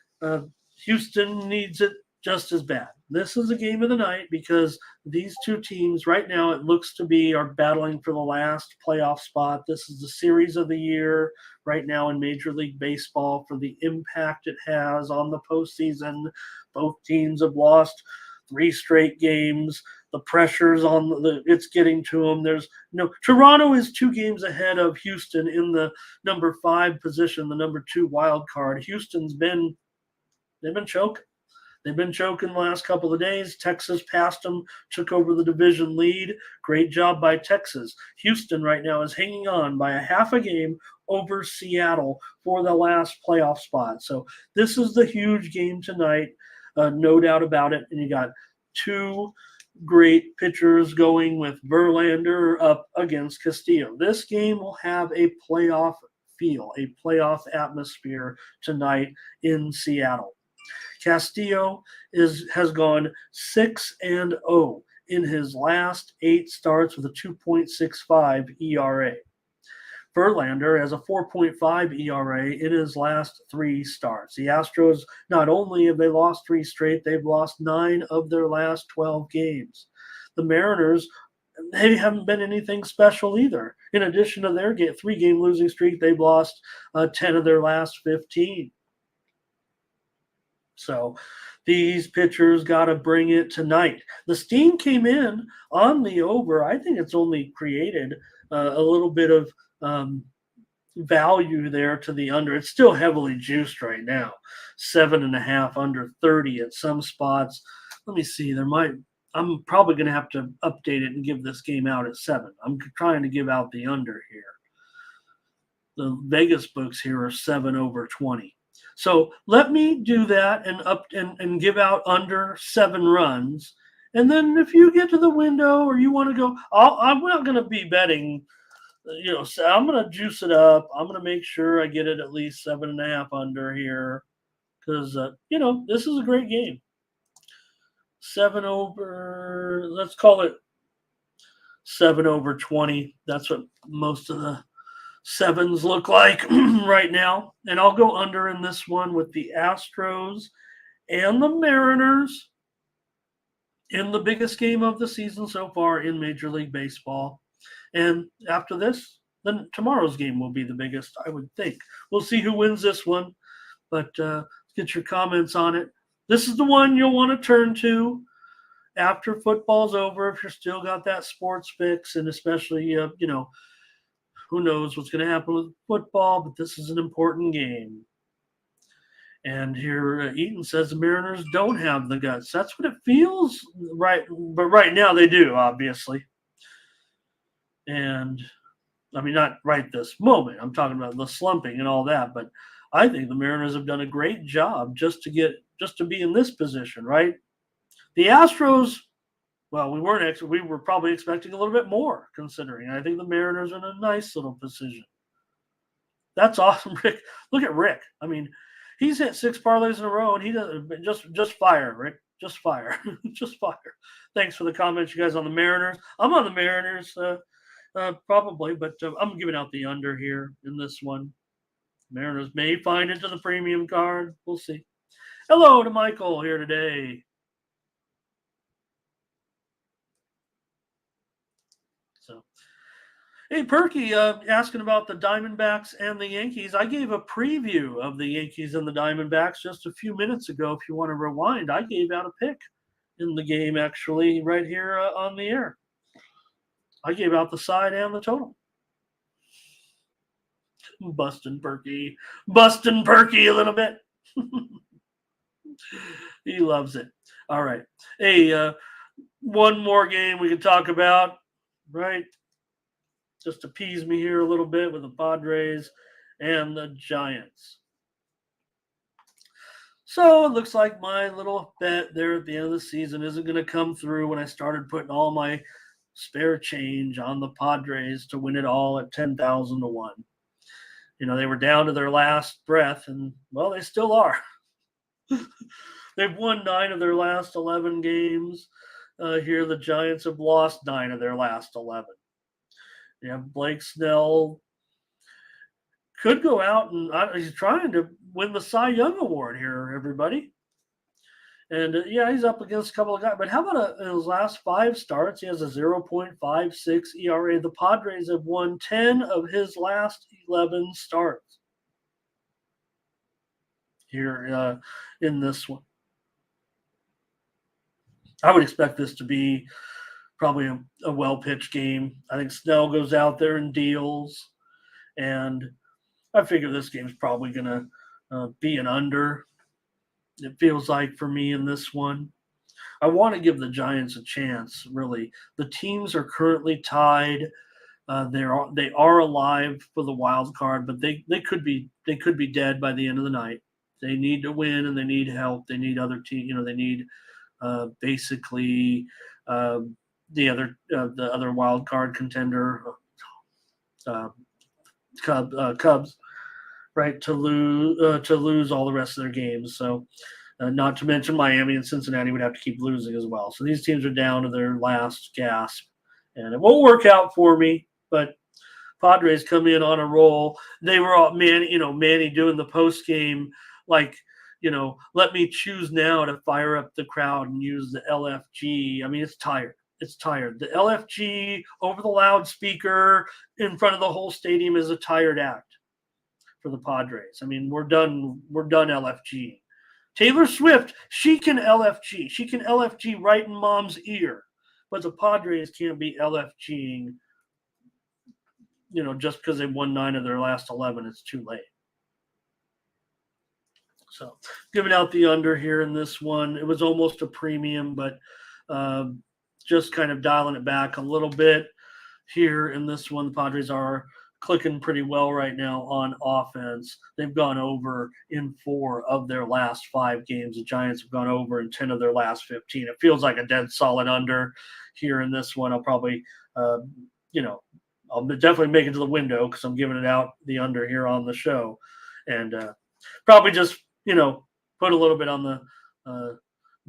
Houston needs it just as bad. This is a game of the night because these two teams right now, it looks to be, are battling for the last playoff spot. This is the series of the year right now in Major League Baseball for the impact it has on the postseason. Both teams have lost 3 straight games. The pressure's on it's getting to them. Toronto is 2 games ahead of Houston in the number 5 position, the number 2 wild card. Houston's they've been choking. They've been choking the last couple of days. Texas passed them, took over the division lead. Great job by Texas. Houston right now is hanging on by a half a game over Seattle for the last playoff spot. So this is the huge game tonight, no doubt about it. And you got 2 great pitchers going with Verlander up against Castillo. This game will have a playoff feel, a playoff atmosphere tonight in Seattle. Castillo has gone 6-0 in his last 8 starts with a 2.65 ERA. Verlander has a 4.5 ERA in his last 3 starts. The Astros, not only have they lost 3 straight, they've lost 9 of their last 12 games. The Mariners, they haven't been anything special either. In addition to their 3-game losing streak, they've lost 10 of their last 15. So these pitchers got to bring it tonight. The steam came in on the over. I think it's only created a little bit of value there to the under. It's still heavily juiced right now. 7.5 under 30 at some spots. Let me see. I'm probably going to have to update it and give this game out at 7. I'm trying to give out the under here. The Vegas books here are 7 over 20. So let me do that and give out under 7 runs. And then if you get to the window or you want to go, I'm not going to be betting, so I'm going to juice it up. I'm going to make sure I get it at least 7.5 under here because, this is a great game. 7 over, let's call it 7 over 20. That's what most of the 7s look like right now. And I'll go under in this one with the Astros and the Mariners in the biggest game of the season so far in Major League Baseball. And after this, then tomorrow's game will be the biggest, I would think. We'll see who wins this one, but get your comments on it. This is the one you'll want to turn to after football's over if you're still got that sports fix, and especially, who knows what's going to happen with football, but this is an important game. And here Eaton says the Mariners don't have the guts. That's what it feels right, but right now they do, obviously. And, I mean, not right this moment. I'm talking about the slumping and all that, but I think the Mariners have done a great job just to be in this position, right? The Astros, well, we were probably expecting a little bit more, considering. I think the Mariners are in a nice little position. That's awesome, Rick. Look at Rick. I mean, he's hit 6 parlays in a row, and he does just fire, Rick. Just fire, just fire. Thanks for the comments, you guys, on the Mariners. I'm on the Mariners. Probably, but I'm giving out the under here in this one. Mariners may find it to the premium card. We'll see. Hello to Michael here today. So, hey, Perky, asking about the Diamondbacks and the Yankees. I gave a preview of the Yankees and the Diamondbacks just a few minutes ago. If you want to rewind, I gave out a pick in the game, actually, right here on the air. I gave out the side and the total. Bustin' Perky a little bit. He loves it. All right. Hey, one more game we can talk about, right? Just appease me here a little bit with the Padres and the Giants. So it looks like my little bet there at the end of the season isn't going to come through when I started putting all my spare change on the Padres to win it all at 10,000 to 1. They were down to their last breath, and, well, they still are. They've won 9 of their last 11 games. Here, the Giants have lost 9 of their last 11. Blake Snell could go out and he's trying to win the Cy Young Award here, everybody. And he's up against a couple of guys. But how about in his last 5 starts, he has a 0.56 ERA. The Padres have won 10 of his last 11 starts here in this one. I would expect this to be probably a well-pitched game. I think Snell goes out there and deals. And I figure this game's probably going to be an under. It feels like for me in this one. I want to give the Giants a chance, really. The teams are currently tied. They are alive for the wild card, but they could be dead by the end of the night. They need to win, and they need help. They need other teams. They need basically the other wild card contender, Cubs, right, to lose all the rest of their games. So, not to mention Miami and Cincinnati would have to keep losing as well. So these teams are down to their last gasp, and it won't work out for me. But Padres come in on a roll. They were all Manny doing the post game like, let me choose now to fire up the crowd and use the LFG. I mean, it's tired. It's tired. The LFG over the loudspeaker in front of the whole stadium is a tired act for the Padres. I mean, we're done LFG. Taylor Swift, she can LFG. She can LFG right in mom's ear. But the Padres can't be LFGing, just because they won 9 of their last 11. It's too late. So giving out the under here in this one. It was almost a premium, but just kind of dialing it back a little bit here in this one. The Padres are clicking pretty well right now on offense. They've gone over in 4 of their last 5 games. The Giants have gone over in 10 of their last 15. It feels like a dead solid under here in this one. I'll probably, I'll definitely make it to the window because I'm giving it out the under here on the show. And probably just, put a little bit on the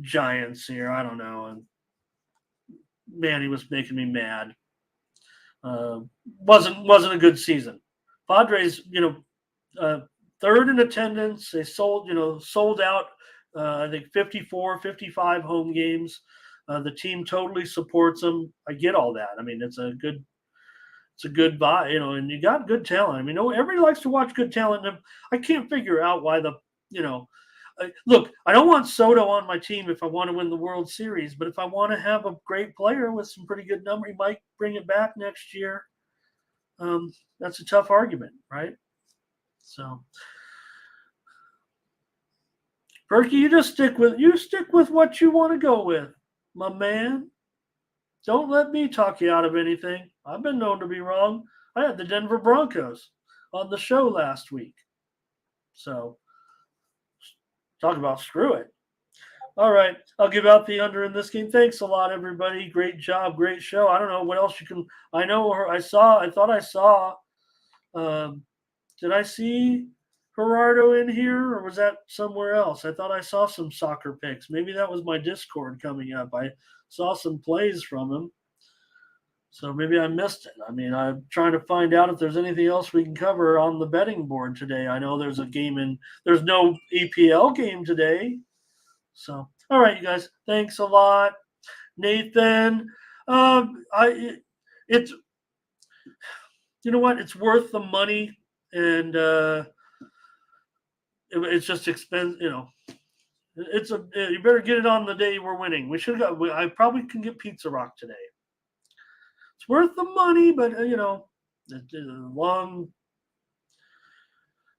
Giants here. I don't know. And man, he was making me mad. Wasn't a good season. Padres, third in attendance. They sold out. I think 54, 55 home games. The team totally supports them. I get all that. I mean, it's a good buy, and you got good talent. I mean, everybody likes to watch good talent. And I can't figure out why look, I don't want Soto on my team if I want to win the World Series, but if I want to have a great player with some pretty good number, he might bring it back next year. That's a tough argument, right? So, Berkey, you stick with what you want to go with, my man. Don't let me talk you out of anything. I've been known to be wrong. I had the Denver Broncos on the show last week. So, talk about screw it. All right. I'll give out the under in this game. Thanks a lot, everybody. Great job. Great show. I don't know what else you can. I thought I saw. Did I see Gerardo in here, or was that somewhere else? I thought I saw some soccer picks. Maybe that was my Discord coming up. I saw some plays from him. So maybe I missed it. I mean, I'm trying to find out if there's anything else we can cover on the betting board today. I know there's there's no EPL game today. So, all right, you guys, thanks a lot. Nathan, it's, you know what? It's worth the money, and it's just expensive, you better get it on the day we're winning. I probably can get Pizza Rock today. It's worth the money, but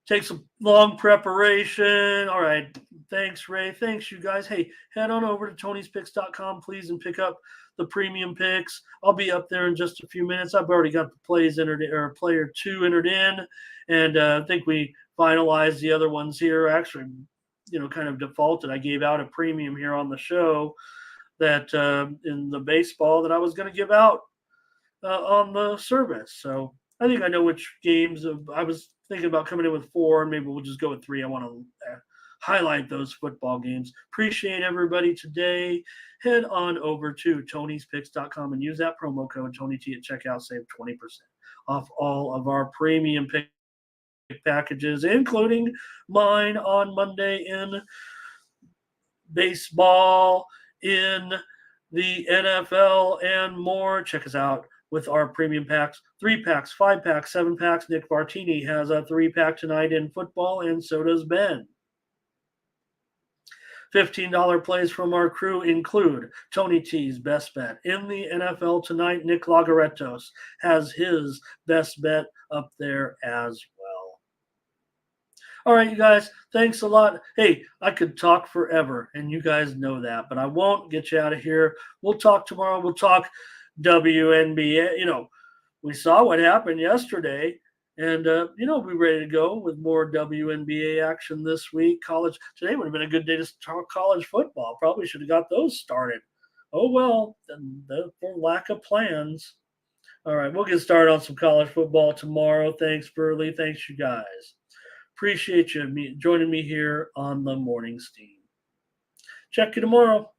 takes a long preparation. All right. Thanks, Ray. Thanks, you guys. Hey, head on over to Tony'sPicks.com, please, and pick up the premium picks. I'll be up there in just a few minutes. I've already got the plays entered in, or player 2 entered in, and I think we finalized the other ones here. Actually, kind of defaulted. I gave out a premium here on the show that in the baseball that I was going to give out on the service. So I think I know which games. I was thinking about coming in with 4. Maybe we'll just go with 3. I want to highlight those football games. Appreciate everybody today. Head on over to Tony'sPicks.com and use that promo code TonyT at checkout. Save 20% off all of our premium pick packages, including mine on Monday in baseball, in the NFL, and more. Check us out with our premium packs, 3 packs, 5 packs, 7 packs. Nick Bartini has a 3-pack tonight in football, and so does Ben. $15 plays from our crew include Tony T's best bet in the NFL tonight. Nick Lagaretos has his best bet up there as well. All right, you guys, thanks a lot. Hey, I could talk forever, and you guys know that, but I won't get you out of here. We'll talk tomorrow. We'll talk WNBA. We saw what happened yesterday, and we're ready to go with more WNBA action this week. Today would have been a good day to talk college football. Probably should have got those started. Oh well, for lack of plans. All right, we'll get started on some college football tomorrow. Thanks, Burley. Thanks, you guys. Appreciate you joining me here on the Morning Steam. Check you tomorrow.